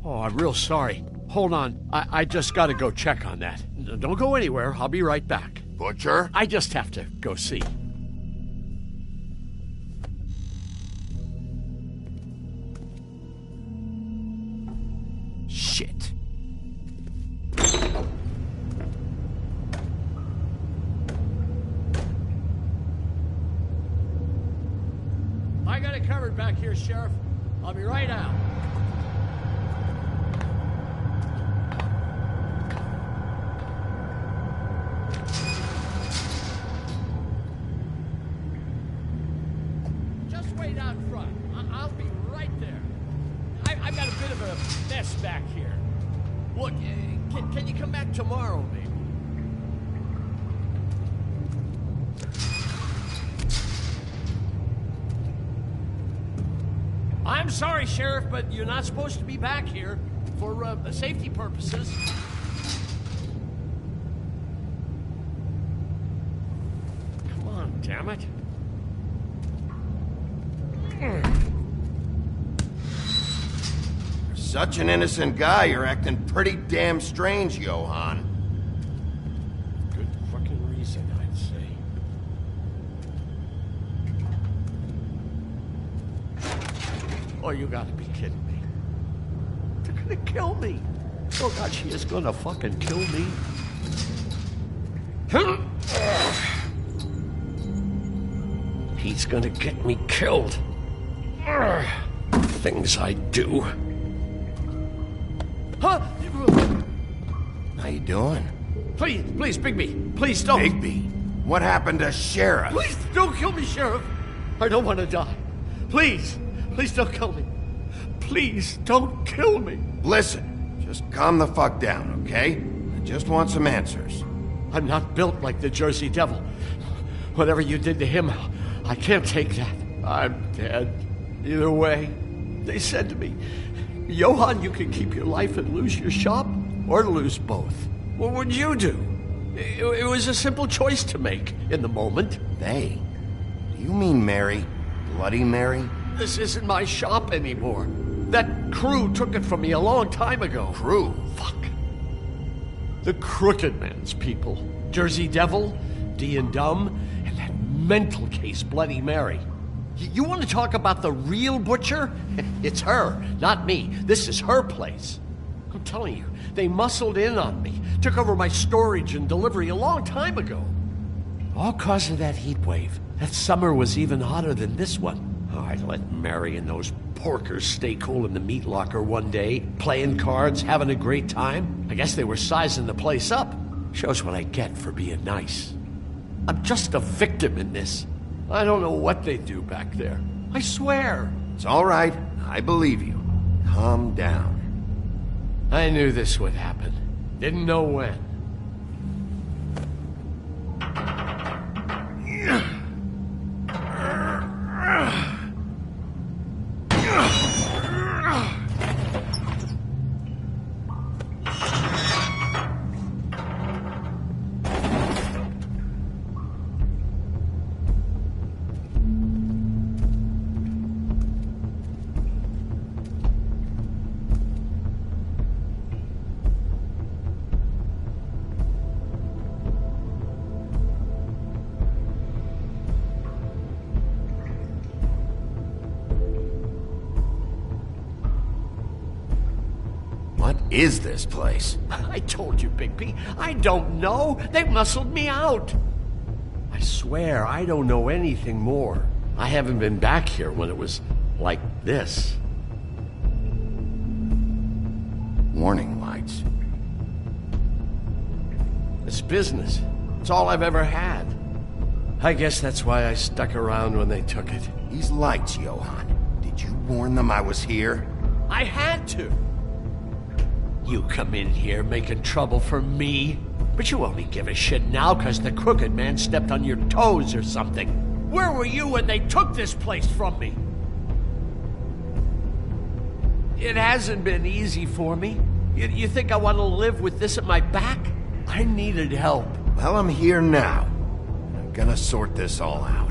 Oh, I'm real sorry. Hold on. I just gotta go check on that. Don't go anywhere. I'll be right back. Butcher? I just have to go see. Shit. I got it covered back here, Sheriff. I'll be right out. Just wait out front. I'll be right there. I've got a bit of a mess back here. Look, can you come back tomorrow, maybe? I'm sorry, Sheriff, but you're not supposed to be back here for safety purposes. Come on, damn it. You're such an innocent guy, you're acting pretty damn strange, Johann. Good fucking reason, I'd say. Oh, you gotta be kidding me. They're gonna kill me. Oh, God, she is gonna fucking kill me. He's gonna get me killed. Things I do. Huh? How you doing? Please, Bigby. Please don't. Bigby? What happened to Sheriff? Please don't kill me, Sheriff. I don't want to die. Please don't kill me. Please don't kill me. Listen, just calm the fuck down, okay? I just want some answers. I'm not built like the Jersey Devil. Whatever you did to him, I can't take that. I'm dead. Either way, they said to me, Johann, you can keep your life and lose your shop, or lose both. What would you do? It was a simple choice to make in the moment. They? Do you mean Mary? Bloody Mary? This isn't my shop anymore. That crew took it from me a long time ago. Crew? Fuck. The Crooked Man's people. Jersey Devil, D and Dumb, and that mental case, Bloody Mary. You want to talk about the real butcher? It's her, not me. This is her place. I'm telling you, they muscled in on me, took over my storage and delivery a long time ago. All cause of that heat wave. That summer was even hotter than this one. Oh, I let Mary and those porkers stay cool in the meat locker one day, playing cards, having a great time. I guess they were sizing the place up. Shows what I get for being nice. I'm just a victim in this. I don't know what they do back there. I swear. It's all right. I believe you. Calm down. I knew this would happen. Didn't know when. What is this place? I told you, Bigby. I don't know. They muscled me out. I swear I don't know anything more. I haven't been back here when it was like this. Warning lights. It's business. It's all I've ever had. I guess that's why I stuck around when they took it. These lights, Johann. Did you warn them I was here? I had to. You come in here making trouble for me, but you only give a shit now because the Crooked Man stepped on your toes or something. Where were you when they took this place from me? It hasn't been easy for me. You think I want to live with this at my back? I needed help. Well, I'm here now. I'm gonna sort this all out.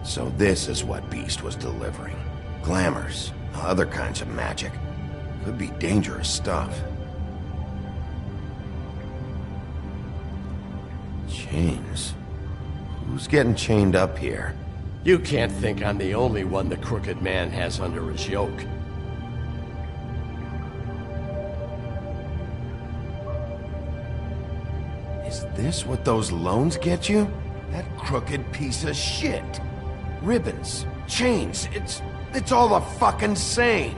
So this is what Beast was delivering. Glamours, other kinds of magic. Could be dangerous stuff. Chains. Who's getting chained up here? You can't think I'm the only one the Crooked Man has under his yoke. Is this what those loans get you? That crooked piece of shit. Ribbons, chains, it's all the fucking same.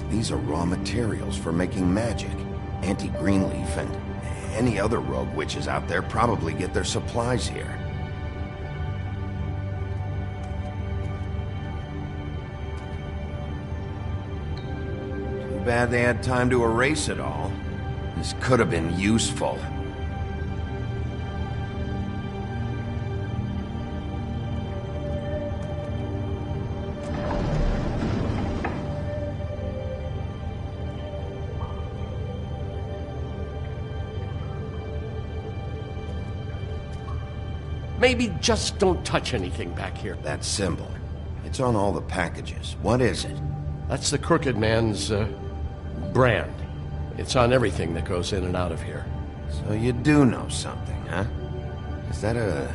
These are raw materials for making magic. Auntie Greenleaf and any other rogue witches out there probably get their supplies here. Too bad they had time to erase it all. This could have been useful. Maybe just don't touch anything back here. That symbol. It's on all the packages. What is it? That's the Crooked Man's, brand. It's on everything that goes in and out of here. So you do know something, huh? Is that a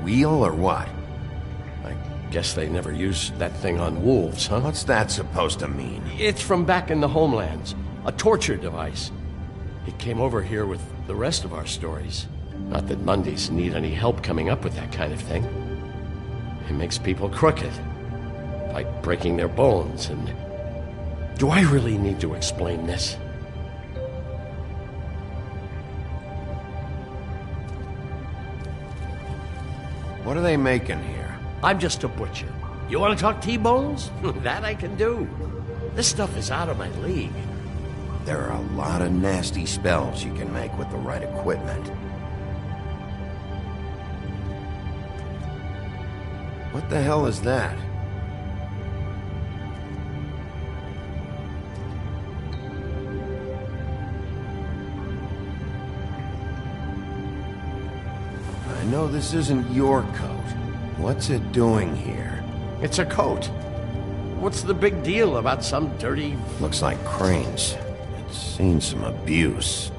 wheel or what? I guess they never used that thing on wolves, huh? What's that supposed to mean? It's from back in the homelands. A torture device. It came over here with the rest of our stories. Not that Mondays need any help coming up with that kind of thing. It makes people crooked. Like breaking their bones and... Do I really need to explain this? What are they making here? I'm just a butcher. You want to talk T-bones? That I can do. This stuff is out of my league. There are a lot of nasty spells you can make with the right equipment. What the hell is that? I know this isn't your coat. What's it doing here? It's a coat. What's the big deal about some dirty... Looks like Crane's. It's seen some abuse.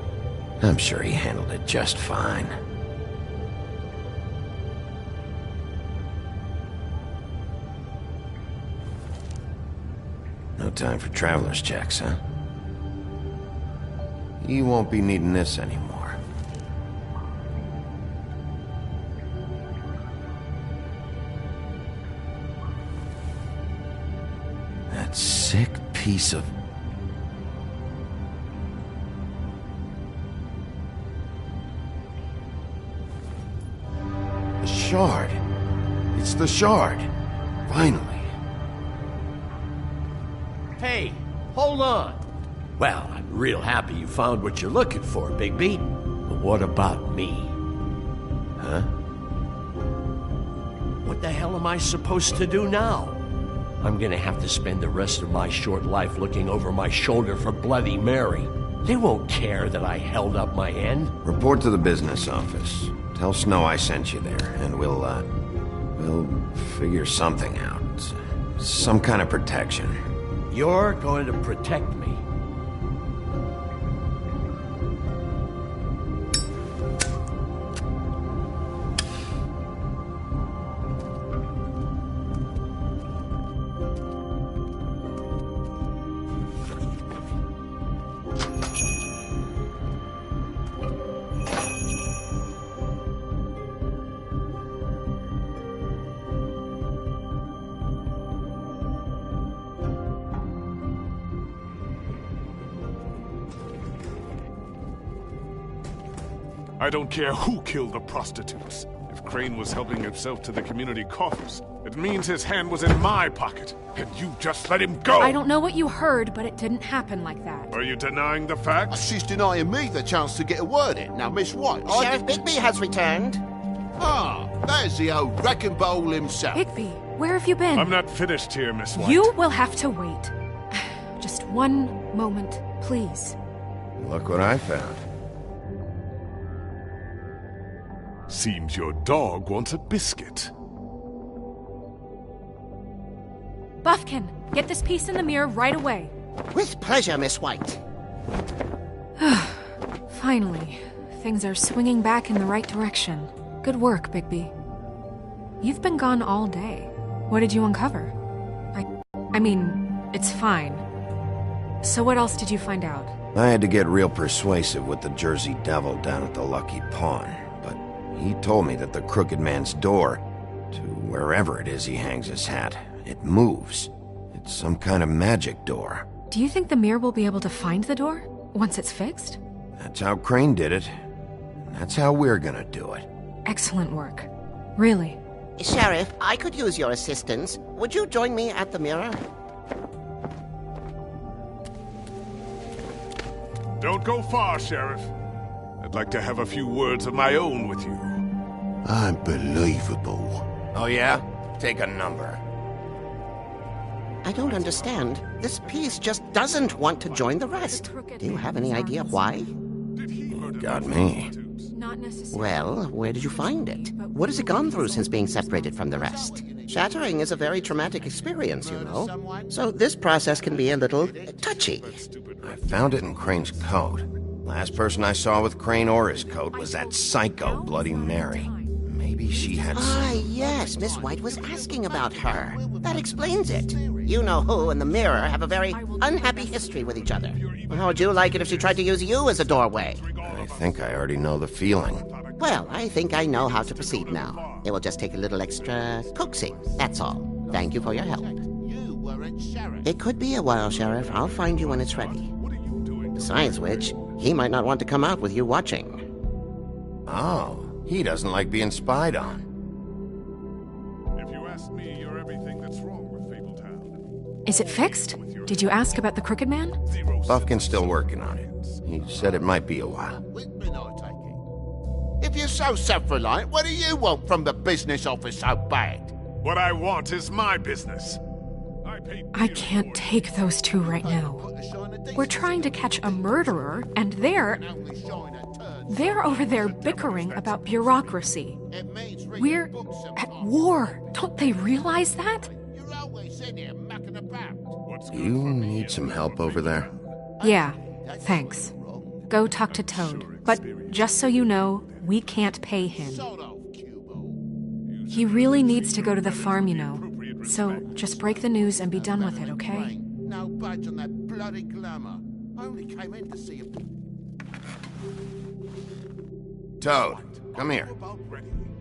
I'm sure he handled it just fine. No time for traveler's checks, huh? You won't be needing this anymore. sick piece of... The shard. It's the shard. Finally. Hey, hold on. Well, I'm real happy you found what you're looking for, Bigby. But what about me? Huh? What the hell am I supposed to do now? I'm gonna have to spend the rest of my short life looking over my shoulder for Bloody Mary. They won't care that I held up my end. Report to the business office. Tell Snow I sent you there, and we'll figure something out. Some kind of protection. You're going to protect me. I don't care who killed the prostitutes. If Crane was helping himself to the community coffers, it means his hand was in my pocket, and you just let him go! I don't know what you heard, but it didn't happen like that. Are you denying the facts? She's denying me the chance to get a word in. Now, Miss White... Sheriff Bigby has returned. Ah, there's the old wrecking bowl himself. Bigby, where have you been? I'm not finished here, Miss White. You will have to wait. Just one moment, please. Look what I found. Seems your dog wants a biscuit. Buffkin, get this piece in the mirror right away. With pleasure, Miss White. Finally, things are swinging back in the right direction. Good work, Bigby. You've been gone all day. What did you uncover? I mean, it's fine. So what else did you find out? I had to get real persuasive with the Jersey Devil down at the Lucky Pawn, but he told me that the Crooked Man's door, to wherever it is he hangs his hat, it moves. It's some kind of magic door. Do you think the mirror will be able to find the door once it's fixed? That's how Crane did it. And that's how we're gonna do it. Excellent work. Really. Sheriff, I could use your assistance. Would you join me at the mirror? Don't go far, Sheriff. I'd like to have a few words of my own with you. Unbelievable. Oh yeah? Take a number. I don't understand. This piece just doesn't want to join the rest. Do you have any idea why? You got me. Not necessarily. Well, where did you find it? What has it gone through since being separated from the rest? Shattering is a very traumatic experience, you know. So this process can be a little touchy. I found it in Crane's coat. Last person I saw with Crane or his coat was that psycho Bloody Mary. Maybe she had some... Yes, Miss White was asking about her. That explains it. You know who and the mirror have a very unhappy history with each other. How would you like it if she tried to use you as a doorway? I think I already know the feeling. Well, I think I know how to proceed now. It will just take a little extra coaxing, that's all. Thank you for your help. It could be a while, Sheriff. I'll find you when it's ready. Besides which, he might not want to come out with you watching. Oh, he doesn't like being spied on. If you ask me, you're everything that's wrong with Fabletown. Is it fixed? Did you ask about the Crooked Man? Buffkin's still working on it. He said it might be a while. If you're so self-reliant, what do you want from the business office so bad? What I want is my business. I can't take those two right now. We're trying to catch a murderer, and they're over there bickering about bureaucracy. We're at war. Don't they realize that? Do you need some help over there? Yeah, thanks. Go talk to Toad. But just so you know, we can't pay him. He really needs to go to the farm, you know. So just break the news and be done with it, okay? No budge on that bloody glamour. I only came in to see him. Toad, come here.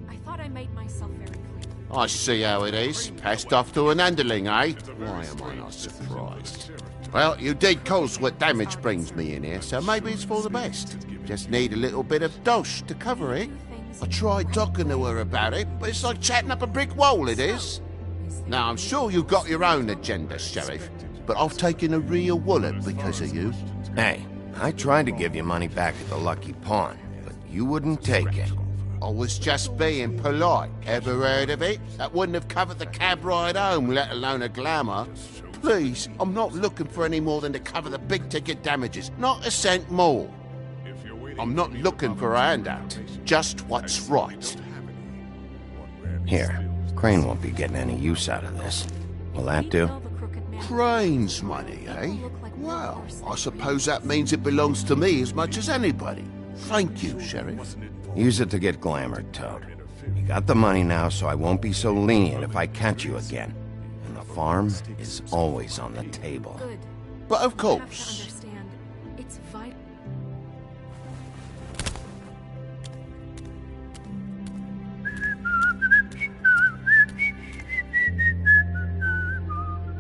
I thought I made myself very clear. I see how it is. Passed off to an underling, eh? Why am I not surprised? Well, you did cause what damage brings me in here, so maybe it's for the best. Just need a little bit of dosh to cover it. I tried talking to her about it, but it's like chatting up a brick wall, it is. Now, I'm sure you've got your own agenda, Sheriff, but I've taken a real wallet because of you. Hey, I tried to give you money back at the Lucky Pawn, but you wouldn't take it. I was just being polite. Ever heard of it? That wouldn't have covered the cab ride home, let alone a glamour. Please, I'm not looking for any more than to cover the big-ticket damages. Not a cent more. I'm not looking for a handout. Just what's right. Here, Crane won't be getting any use out of this. Will that do? Crane's money, eh? Well, I suppose that means it belongs to me as much as anybody. Thank you, Sheriff. Use it to get glamored, Toad. You got the money now, so I won't be so lenient if I catch you again. And the farm is always on the table. But of course. It's vital.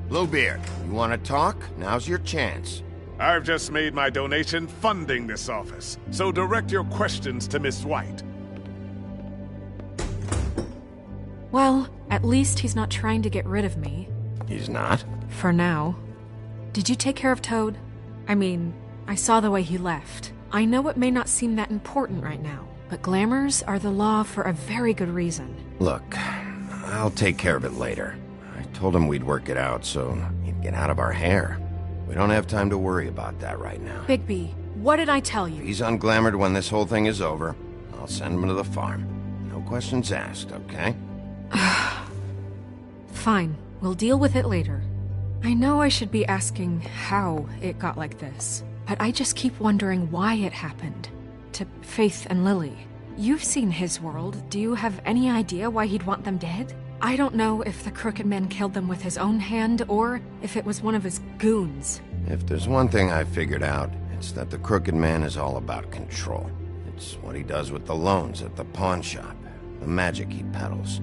Bluebeard, you want to talk? Now's your chance. I've just made my donation funding this office, so direct your questions to Miss White. Well, at least he's not trying to get rid of me. He's not? For now. Did you take care of Toad? I mean, I saw the way he left. I know it may not seem that important right now, but glamours are the law for a very good reason. Look, I'll take care of it later. I told him we'd work it out so he'd get out of our hair. We don't have time to worry about that right now. Bigby, what did I tell you? If he's unglamored when this whole thing is over, I'll send him to the farm. No questions asked, okay? Fine, we'll deal with it later. I know I should be asking how it got like this, but I just keep wondering why it happened. To Faith and Lily. You've seen his world. Do you have any idea why he'd want them dead? I don't know if the Crooked Man killed them with his own hand, or if it was one of his goons. If there's one thing I figured out, it's that the Crooked Man is all about control. It's what he does with the loans at the pawn shop, the magic he peddles,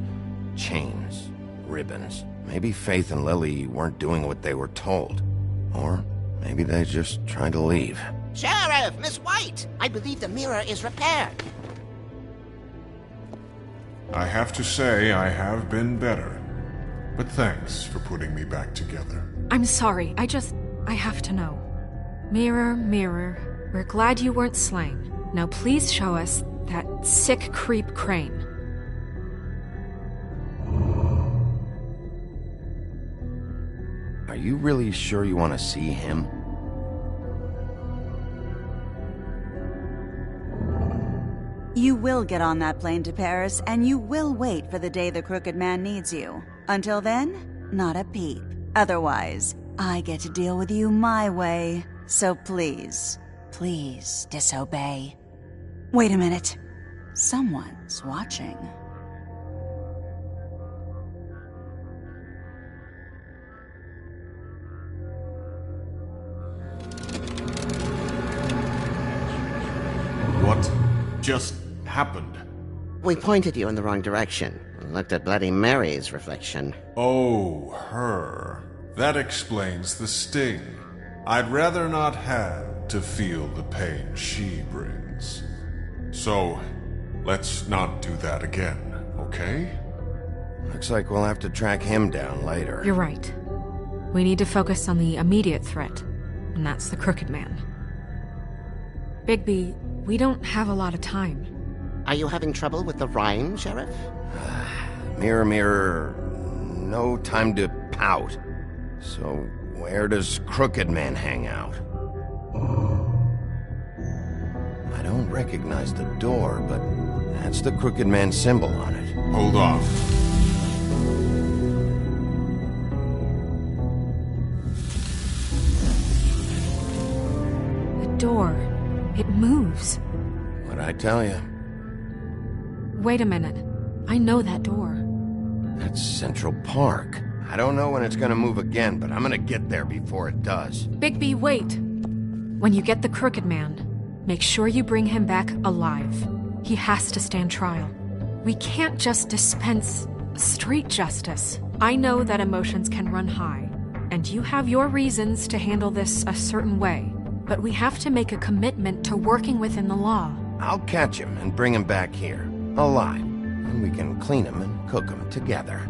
chains, ribbons. Maybe Faith and Lily weren't doing what they were told. Or maybe they just tried to leave. Sheriff, Miss White! I believe the mirror is repaired. I have to say I have been better. But thanks for putting me back together. I'm sorry, I have to know. Mirror, mirror, we're glad you weren't slain. Now please show us that sick creep Crane. Are you really sure you want to see him? You will get on that plane to Paris, and you will wait for the day the Crooked Man needs you. Until then, not a peep. Otherwise, I get to deal with you my way. So please, please disobey. Wait a minute. Someone's watching. What just happened? We pointed you in the wrong direction and looked at Bloody Mary's reflection. Oh, her. That explains the sting. I'd rather not have to feel the pain she brings. So, let's not do that again, okay? Looks like we'll have to track him down later. You're right. We need to focus on the immediate threat, and that's the Crooked Man. Bigby, we don't have a lot of time. Are you having trouble with the rhyme, Sheriff? Mirror, mirror, no time to pout. So, where does Crooked Man hang out? I don't recognize the door, but that's the Crooked Man symbol on it. Hold on. The door. It moves. What'd I tell you? Wait a minute. I know that door. That's Central Park. I don't know when it's gonna move again, but I'm gonna get there before it does. Bigby, wait! When you get the Crooked Man, make sure you bring him back alive. He has to stand trial. We can't just dispense street justice. I know that emotions can run high, and you have your reasons to handle this a certain way, but we have to make a commitment to working within the law. I'll catch him and bring him back here, alive, and we can clean him and cook him together.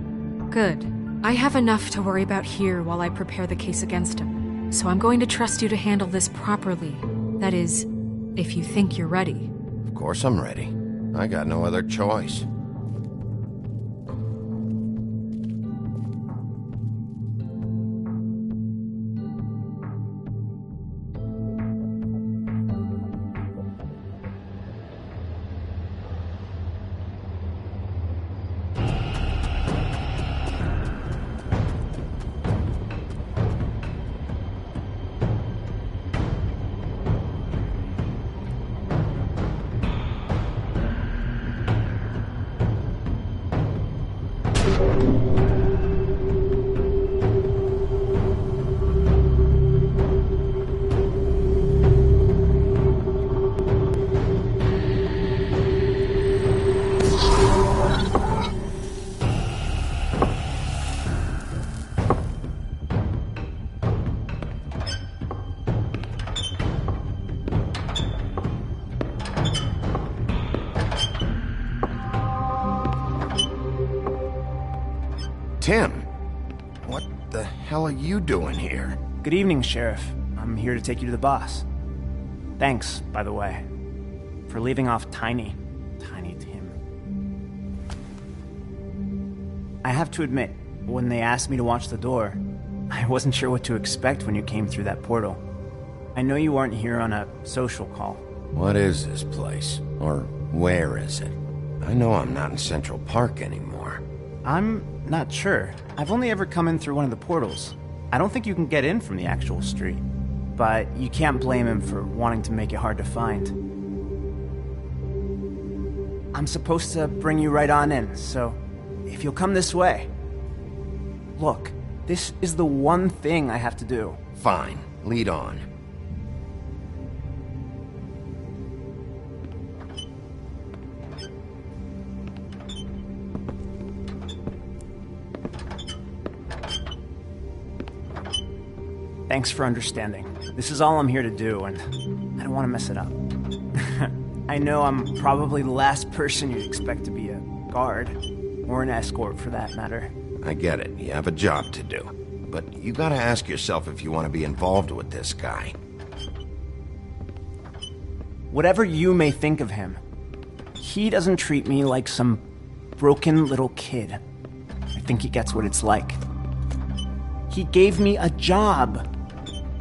Good. I have enough to worry about here while I prepare the case against him, so I'm going to trust you to handle this properly. That is, if you think you're ready. Of course I'm ready. I got no other choice. Tim, what the hell are you doing here? Good evening, Sheriff. I'm here to take you to the boss. Thanks, by the way, for leaving off Tiny Tim. I have to admit, when they asked me to watch the door, I wasn't sure what to expect when you came through that portal. I know you weren't here on a social call. What is this place? Or where is it? I know I'm not in Central Park anymore. I'm not sure. I've only ever come in through one of the portals. I don't think you can get in from the actual street. But you can't blame him for wanting to make it hard to find. I'm supposed to bring you right on in, so if you'll come this way. Look, this is the one thing I have to do. Fine, lead on. Thanks for understanding. This is all I'm here to do, and I don't want to mess it up. I know I'm probably the last person you'd expect to be a guard, or an escort for that matter. I get it, you have a job to do. But you gotta ask yourself if you want to be involved with this guy. Whatever you may think of him, he doesn't treat me like some broken little kid. I think he gets what it's like. He gave me a job,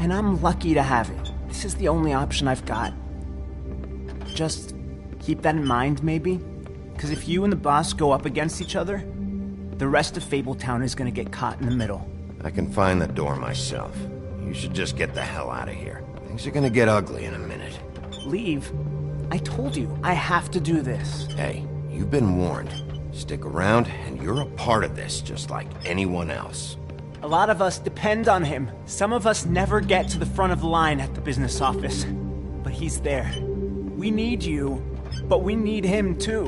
and I'm lucky to have it. This is the only option I've got. Just keep that in mind, maybe? Because if you and the boss go up against each other, the rest of Fabletown is gonna get caught in the middle. I can find the door myself. You should just get the hell out of here. Things are gonna get ugly in a minute. Leave? I told you, I have to do this. Hey, you've been warned. Stick around, and you're a part of this, just like anyone else. A lot of us depend on him. Some of us never get to the front of the line at the business office. But he's there. We need you, but we need him too.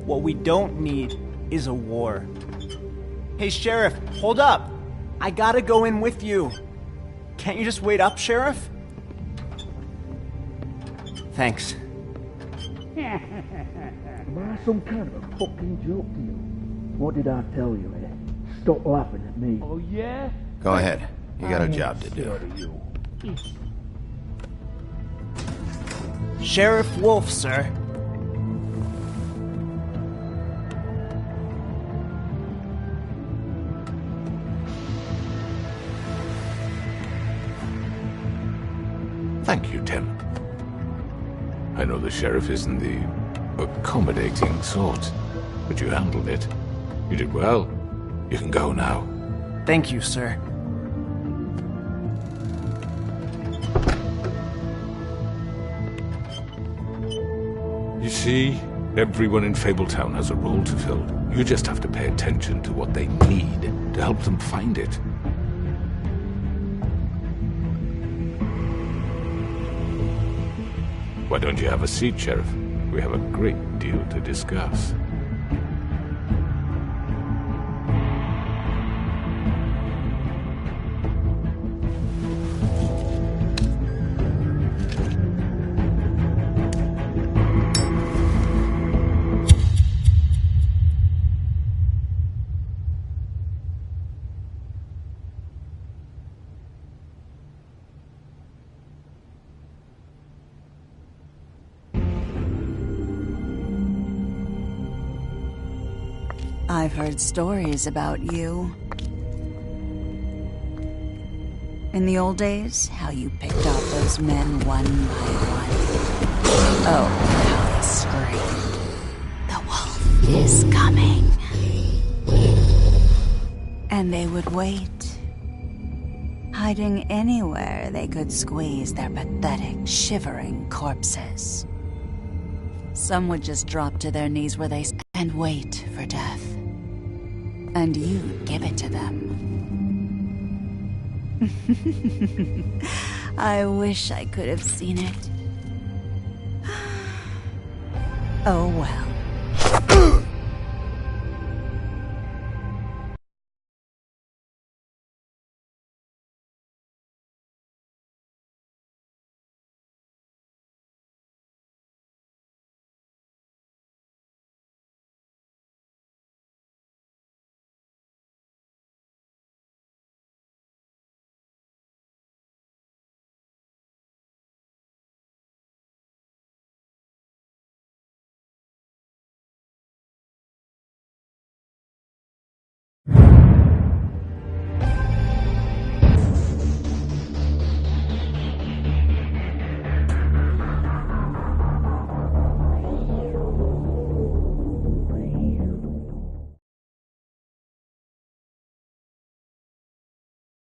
What we don't need is a war. Hey, Sheriff, hold up. I gotta go in with you. Can't you just wait up, Sheriff? Thanks. Am I some kind of a fucking joke to you? What did I tell you, eh? Stop laughing at me. Oh, yeah? Go ahead. You got a job to do. Sheriff Wolf, sir. Thank you, Tim. I know the sheriff isn't the accommodating sort, but you handled it. You did well. You can go now. Thank you, sir. You see, everyone in Fabletown has a role to fill. You just have to pay attention to what they need to help them find it. Why don't you have a seat, Sheriff? We have a great deal to discuss. I've heard stories about you. In the old days, how you picked off those men one by one. Oh, how they screamed. The wolf is coming. And they would wait, hiding anywhere they could squeeze their pathetic, shivering corpses. Some would just drop to their knees where they and wait for death. And you'd give it to them. I wish I could have seen it. Oh well.